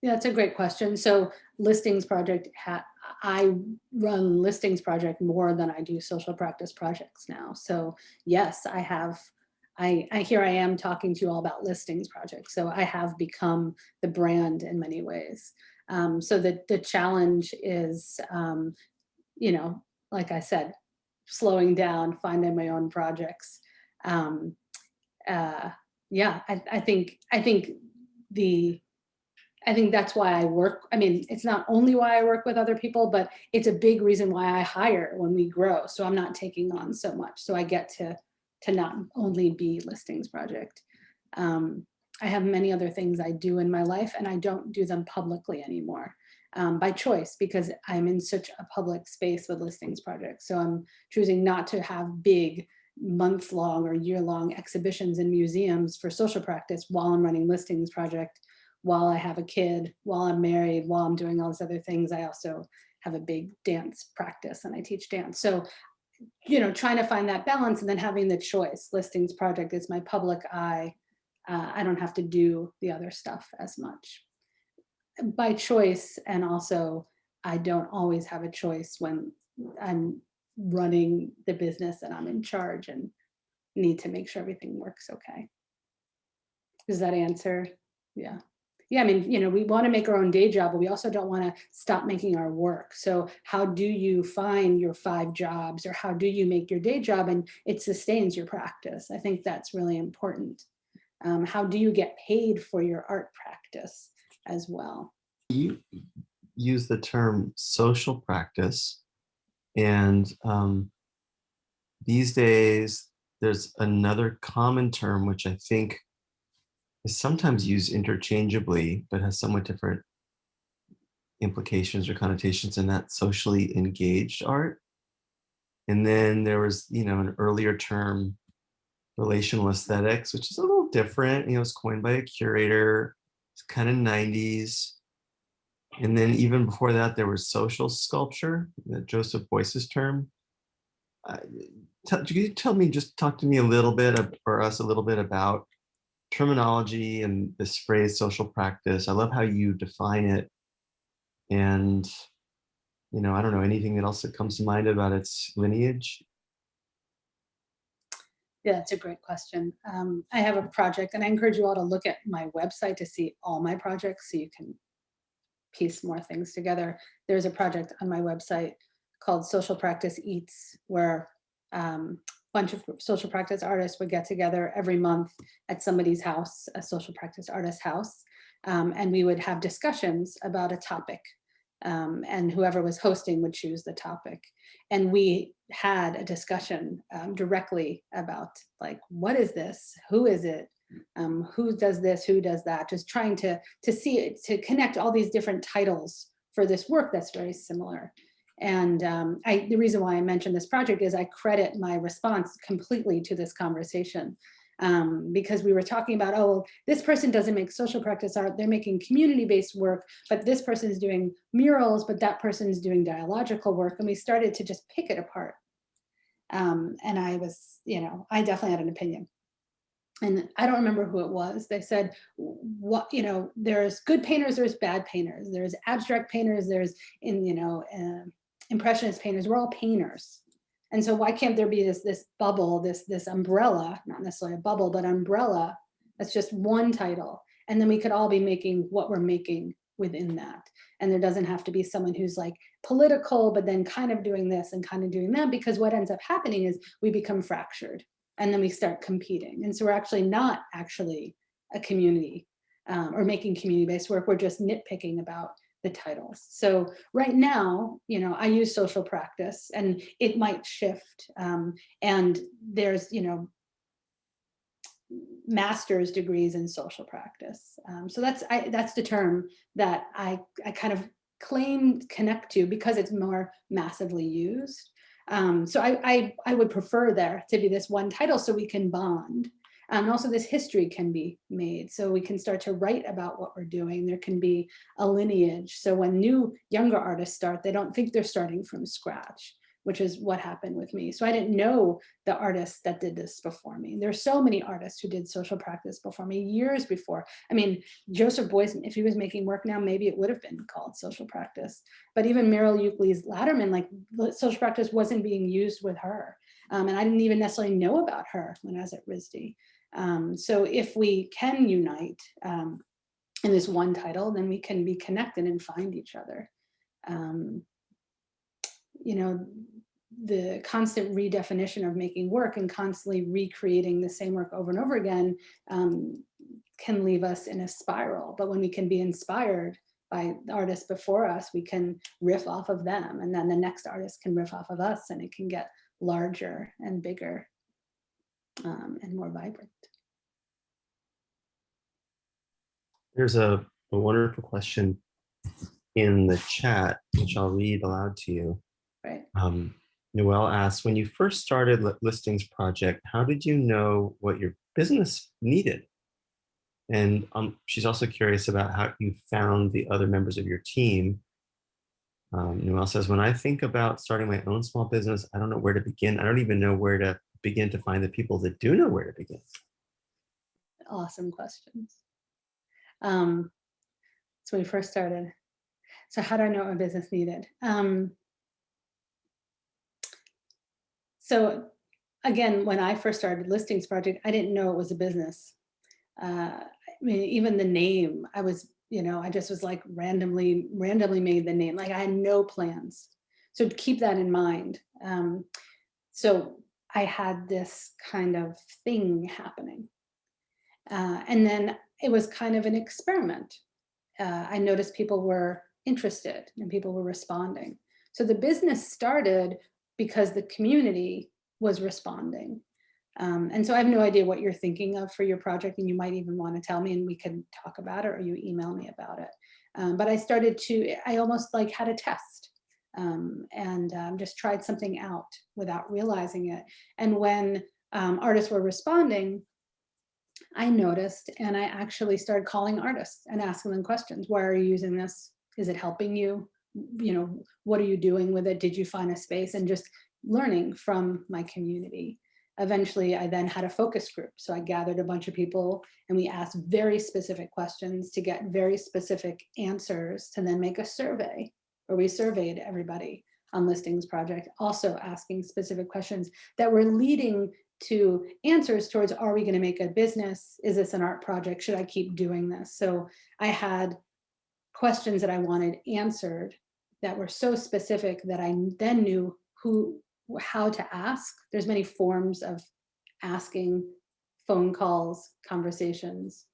Yeah, that's a great question. So Listings Project, I run Listings Project more than I do social practice projects now. So yes, here I am talking to you all about Listings Project. So I have become the brand in many ways. So the challenge is, you know, like I said, slowing down, finding my own projects. Yeah, I think that's why I work. I mean, it's not only why I work with other people, but it's a big reason why I hire when we grow. So I'm not taking on so much. So I get to not only be Listings Project. I have many other things I do in my life, and I don't do them publicly anymore by choice, because I'm in such a public space with Listings Project. So I'm choosing not to have big month-long or year-long exhibitions in museums for social practice while I'm running Listings Project, while I have a kid, while I'm married, while I'm doing all these other things. I also have a big dance practice and I teach dance. So, you know, trying to find that balance and then having the choice. Listings Project is my public eye. I don't have to do the other stuff as much by choice. And also I don't always have a choice when I'm running the business and I'm in charge and need to make sure everything works okay. Does that answer? Yeah. Yeah, I mean, you know, we want to make our own day job, but we also don't want to stop making our work. So how do you find your 5 jobs, or how do you make your day job and it sustains your practice? I think that's really important. How do you get paid for your art practice as well? You use the term social practice, and these days there's another common term which I think is sometimes used interchangeably, but has somewhat different implications or connotations, in that socially engaged art. And then there was, you know, an earlier term, relational aesthetics, which is a little different. You know, it's coined by a curator. It's kind of 90s. And then even before that, there was social sculpture, Joseph Beuys's term. Could you talk to me a little bit, or us a little bit, about terminology and this phrase social practice? I love how you define it. And, you know, I don't know, anything else that comes to mind about its lineage? Yeah, that's a great question. I have a project, and I encourage you all to look at my website to see all my projects so you can piece more things together. There's a project on my website called Social Practice Eats, where a bunch of social practice artists would get together every month at somebody's house, a social practice artist house, and we would have discussions about a topic. And whoever was hosting would choose the topic. And we had a discussion directly about, like, what is this? Who is it? Who does this? Who does that? Just trying to see it, to connect all these different titles for this work that's very similar. And the reason why I mentioned this project is I credit my response completely to this conversation. Because we were talking about, oh, this person doesn't make social practice art, they're making community-based work, but this person is doing murals, but that person is doing dialogical work. And we started to just pick it apart. And I was, I definitely had an opinion. And I don't remember who it was. They said, what, there's good painters, there's bad painters, there's abstract painters, there's impressionist painters, we're all painters. And so why can't there be this bubble, this umbrella, not necessarily a bubble, but umbrella, that's just one title. And then we could all be making what we're making within that. And there doesn't have to be someone who's like political, but then kind of doing this and kind of doing that, because what ends up happening is we become fractured and then we start competing. And so we're actually not actually a community or making community-based work. We're just nitpicking about the titles. So right now, I use social practice, and it might shift. And there's, master's degrees in social practice. So that's the term that I kind of connect to because it's more massively used. So I would prefer there to be this one title so we can bond. And also this history can be made so we can start to write about what we're doing. There can be a lineage. So when younger artists start, they don't think they're starting from scratch, which is what happened with me. So I didn't know the artists that did this before me. There's so many artists who did social practice before me, years before. I mean, Joseph Beuys, if he was making work now, maybe it would have been called social practice. But even Meryl Euclid Latterman, like, social practice wasn't being used with her. And I didn't even necessarily know about her when I was at RISD. So if we can unite in this one title, then we can be connected and find each other. The constant redefinition of making work and constantly recreating the same work over and over again can leave us in a spiral. But when we can be inspired by the artists before us, we can riff off of them, and then the next artist can riff off of us, and it can get larger and bigger and more vibrant. There's a wonderful question in the chat, which I'll read aloud to you. Right. Noelle asks, when you first started Listings Project, how did you know what your business needed? And she's also curious about how you found the other members of your team. Noelle says, when I think about starting my own small business, I don't know where to begin. I don't even know where to begin to find the people that do know where to begin. Awesome questions. So when we first started, so how do I know what my business needed? So again, when I first started Listings Project, I didn't know it was a business. I mean, even the name, I was, I just was like randomly made the name. Like I had no plans. So keep that in mind. So I had this kind of thing happening. And then it was kind of an experiment. I noticed people were interested and people were responding. So the business started because the community was responding. And so I have no idea what you're thinking of for your project, and you might even want to tell me and we can talk about it, or you email me about it. But I almost like had a test and just tried something out without realizing it. And when artists were responding, I noticed, and I actually started calling artists and asking them questions. Why are you using this? Is it helping you? What are you doing with it? Did you find a space? And just learning from my community. Eventually, I then had a focus group. So I gathered a bunch of people and we asked very specific questions to get very specific answers, to then make a survey where we surveyed everybody on Listings Project, also asking specific questions that were leading to answers towards, are we going to make a business? Is this an art project? Should I keep doing this? So I had questions that I wanted answered that were so specific that I then knew how to ask. There's many forms of asking: phone calls, conversations,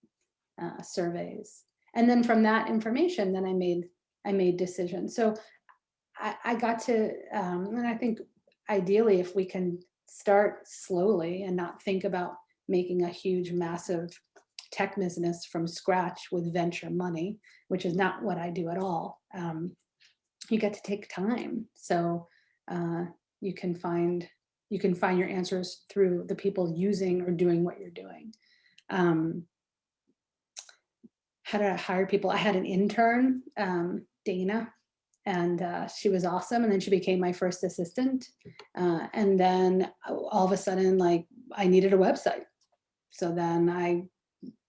surveys. And then from that information, then I made decisions. So I got to, and I think ideally, if we can start slowly and not think about making a huge, massive tech business from scratch with venture money, which is not what I do at all. You get to take time. So you can find your answers through the people using or doing what you're doing. How did I hire people? I had an intern, Dana, and she was awesome. And then she became my first assistant. And then all of a sudden, like, I needed a website. So then I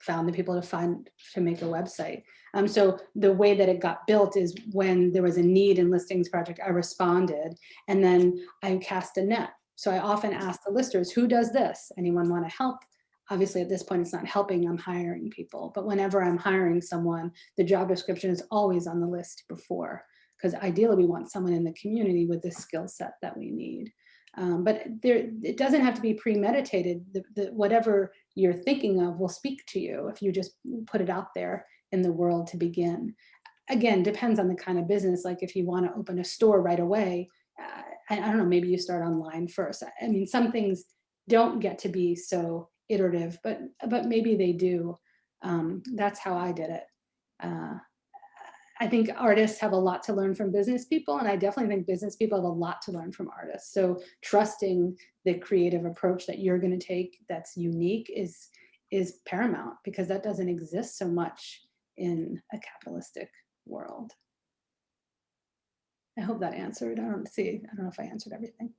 found the people to make a website. So the way that it got built is when there was a need in Listings Project, I responded, and then I cast a net. So I often ask the listers, who does this? Anyone want to help? Obviously at this point, it's not helping, I'm hiring people. But whenever I'm hiring someone, the job description is always on the list before, because ideally we want someone in the community with the skill set that we need. But it doesn't have to be premeditated. Whatever you're thinking of will speak to you if you just put it out there in the world to begin. Again, depends on the kind of business. Like if you want to open a store right away, I don't know, maybe you start online first. I mean, some things don't get to be so iterative, but maybe they do. That's how I did it. I think artists have a lot to learn from business people, and I definitely think business people have a lot to learn from artists. So trusting the creative approach that you're going to take that's unique is paramount, because that doesn't exist so much in a capitalistic world. I hope that answered. I don't know if I answered everything.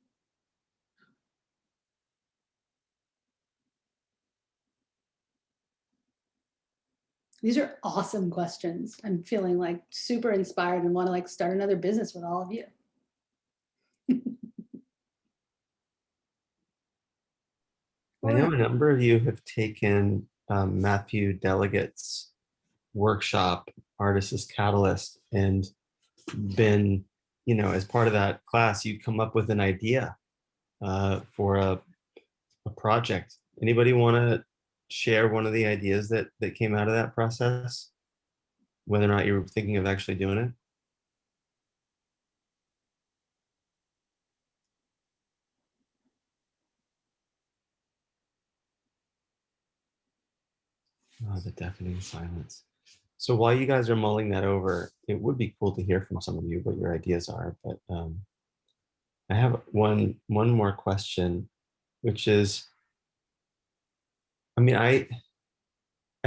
These are awesome questions. I'm feeling like super inspired and want to like start another business with all of you. I know a number of you have taken Matthew Delegate's workshop, Artist as Catalyst, and been, as part of that class, you come up with an idea for a project. Anybody want to share one of the ideas that came out of that process, whether or not you were thinking of actually doing it? Oh, the deafening silence. So while you guys are mulling that over, it would be cool to hear from some of you what your ideas are. But I have one more question, which is, I mean, I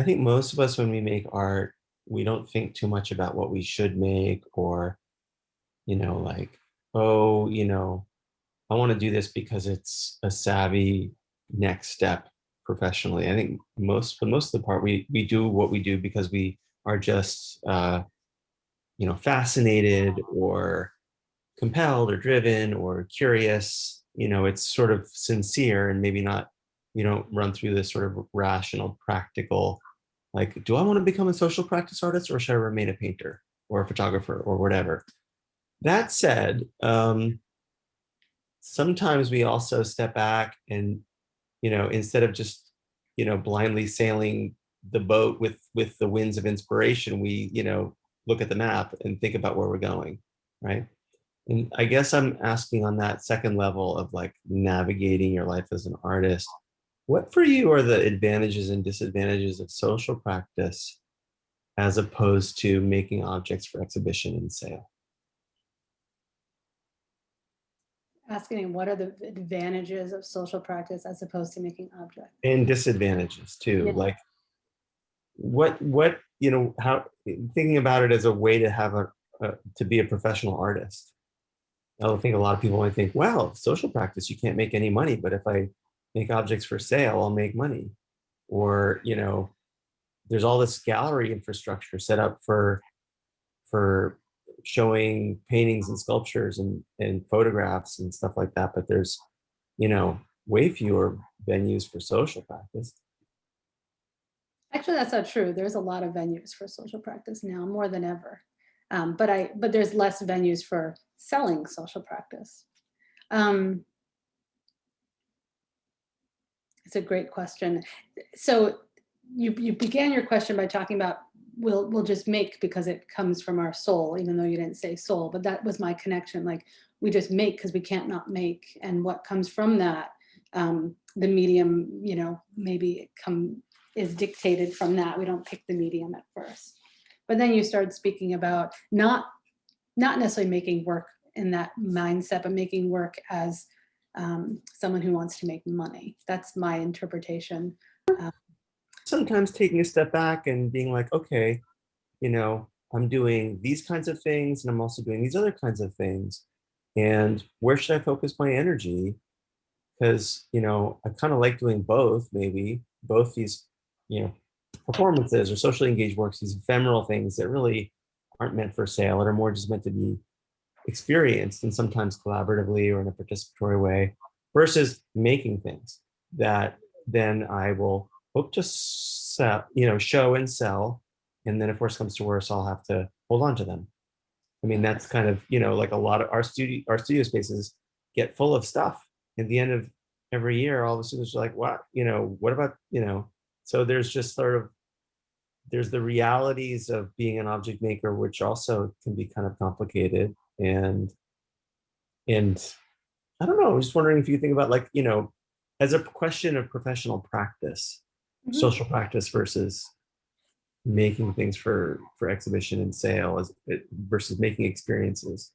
think most of us, when we make art, we don't think too much about what we should make, or, like, oh, I want to do this because it's a savvy next step professionally. I think for most of the part, we do what we do because we are just, fascinated or compelled or driven or curious. It's sort of sincere, and maybe not, you don't run through this sort of rational, practical, like, do I want to become a social practice artist, or should I remain a painter or a photographer or whatever? That said, sometimes we also step back and, instead of just, blindly sailing the boat with the winds of inspiration, we, look at the map and think about where we're going, right? And I guess I'm asking on that second level of like navigating your life as an artist, what for you are the advantages and disadvantages of social practice as opposed to making objects for exhibition and sale? Asking what are the advantages of social practice as opposed to making objects? And disadvantages too. Yeah. Like what, how, thinking about it as a way to have to be a professional artist. I think a lot of people might think, well, social practice, you can't make any money, but if I make objects for sale, I'll make money. Or, there's all this gallery infrastructure set up for showing paintings and sculptures and photographs and stuff like that. But there's, way fewer venues for social practice. Actually, that's not true. There's a lot of venues for social practice now, more than ever. But there's less venues for selling social practice. It's a great question. So you began your question by talking about we'll just make because it comes from our soul, even though you didn't say soul, but that was my connection. Like we just make because we can't not make, and what comes from that, the medium, you know, maybe is dictated from that. We don't pick the medium at first, but then you started speaking about not necessarily making work in that mindset, but making work as someone who wants to make money. That's my interpretation. Sometimes taking a step back and being like, okay, you know, I'm doing these kinds of things and I'm also doing these other kinds of things. And where should I focus my energy? Because, you know, I kind of like doing both, maybe both these, you know, performances or socially engaged works, these ephemeral things that really aren't meant for sale and are more just meant to be experienced, and sometimes collaboratively or in a participatory way, versus making things that then I will hope to sell, you know, show and sell. And then if worse comes to worse, I'll have to hold on to them. I mean, that's kind of, you know, like a lot of our studio spaces get full of stuff. At the end of every year, all the students are like, what, you know, what about, you know, so there's just sort of, there's the realities of being an object maker, which also can be kind of complicated. And I don't know, I was just wondering if you think about, like, you know, as a question of professional practice, social practice versus making things for exhibition and sale versus making experiences.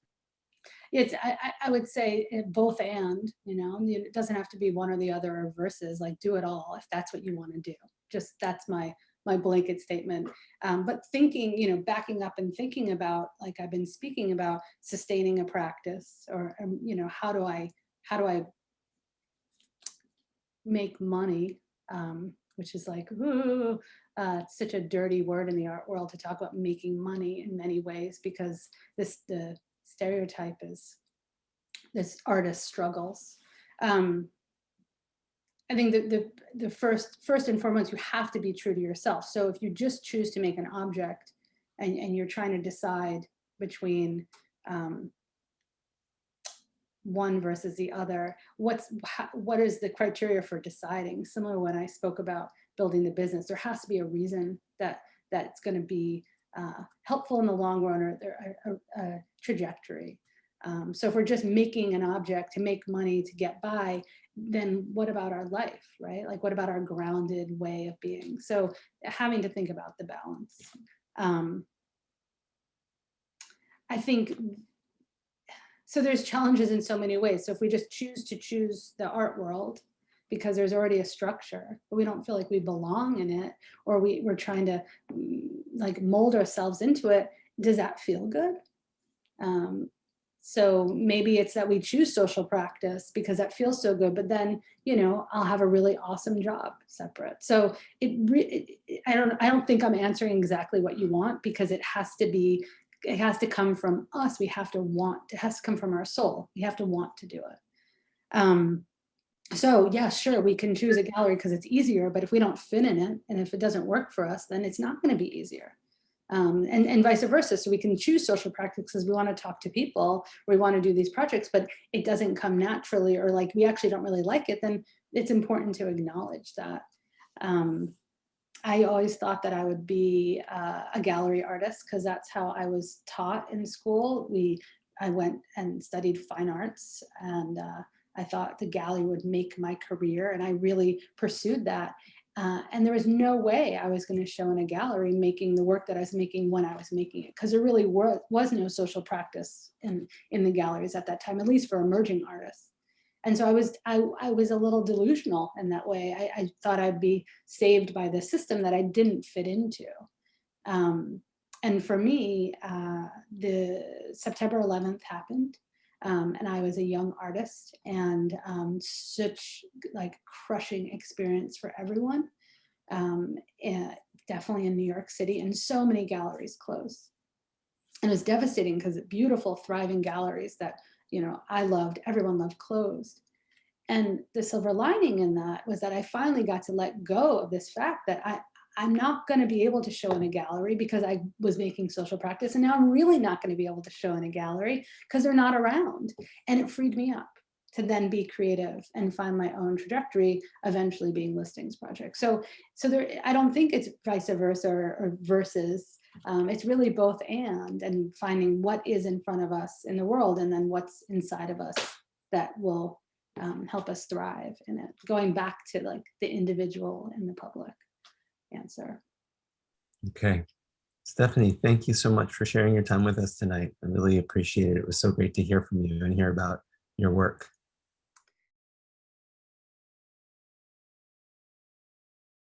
It's, I would say both, and, you know, it doesn't have to be one or the other or versus, like do it all if that's what you want to do. Just that's my blanket statement. But thinking, you know, backing up and thinking about, like I've been speaking about, sustaining a practice, or, you know, how do I make money, which is like, ooh, it's such a dirty word in the art world to talk about making money in many ways, because the stereotype is this artist struggles. I think that the first and foremost, you have to be true to yourself. So if you just choose to make an object and you're trying to decide between one versus the other, what is the criteria for deciding? Similar when I spoke about building the business, there has to be a reason that it's going to be helpful in the long run, or a trajectory. So if we're just making an object to make money to get by, then what about our life, right? Like what about our grounded way of being? So having to think about the balance. I think, so there's challenges in so many ways. So if we just choose the art world because there's already a structure, but we don't feel like we belong in it, or we're trying to like mold ourselves into it, does that feel good? So maybe it's that we choose social practice because that feels so good, but then, you know, I'll have a really awesome job separate. So I don't think I'm answering exactly what you want, because it has to come from us. We have to want, it has to come from our soul. We have to want to do it. So yeah, sure, we can choose a gallery because it's easier, but if we don't fit in it, and if it doesn't work for us, then it's not going to be easier. And vice versa. So we can choose social practice because we want to talk to people, we want to do these projects, but it doesn't come naturally, or like we actually don't really like it, then it's important to acknowledge that. I always thought that I would be a gallery artist because that's how I was taught in school. I went and studied fine arts, and I thought the gallery would make my career, and I really pursued that. And there was no way I was going to show in a gallery making the work that I was making when I was making it, because there really was no social practice in the galleries at that time, at least for emerging artists. And so I was a little delusional in that way. I thought I'd be saved by the system that I didn't fit into. And for me, the September 11th happened. And I was a young artist, and such like crushing experience for everyone. And definitely in New York City, and so many galleries closed. And it was devastating because beautiful, thriving galleries that, you know, I loved, everyone loved, closed. And the silver lining in that was that I finally got to let go of this fact that I'm not going to be able to show in a gallery because I was making social practice. And now I'm really not going to be able to show in a gallery because they're not around. And it freed me up to then be creative and find my own trajectory, eventually being listings projects. So there, I don't think it's vice versa or versus. It's really both and finding what is in front of us in the world and then what's inside of us that will help us thrive in it. Going back to like the individual and the public answer. Okay. Stephanie, thank you so much for sharing your time with us tonight. I really appreciate it. It was so great to hear from you and hear about your work.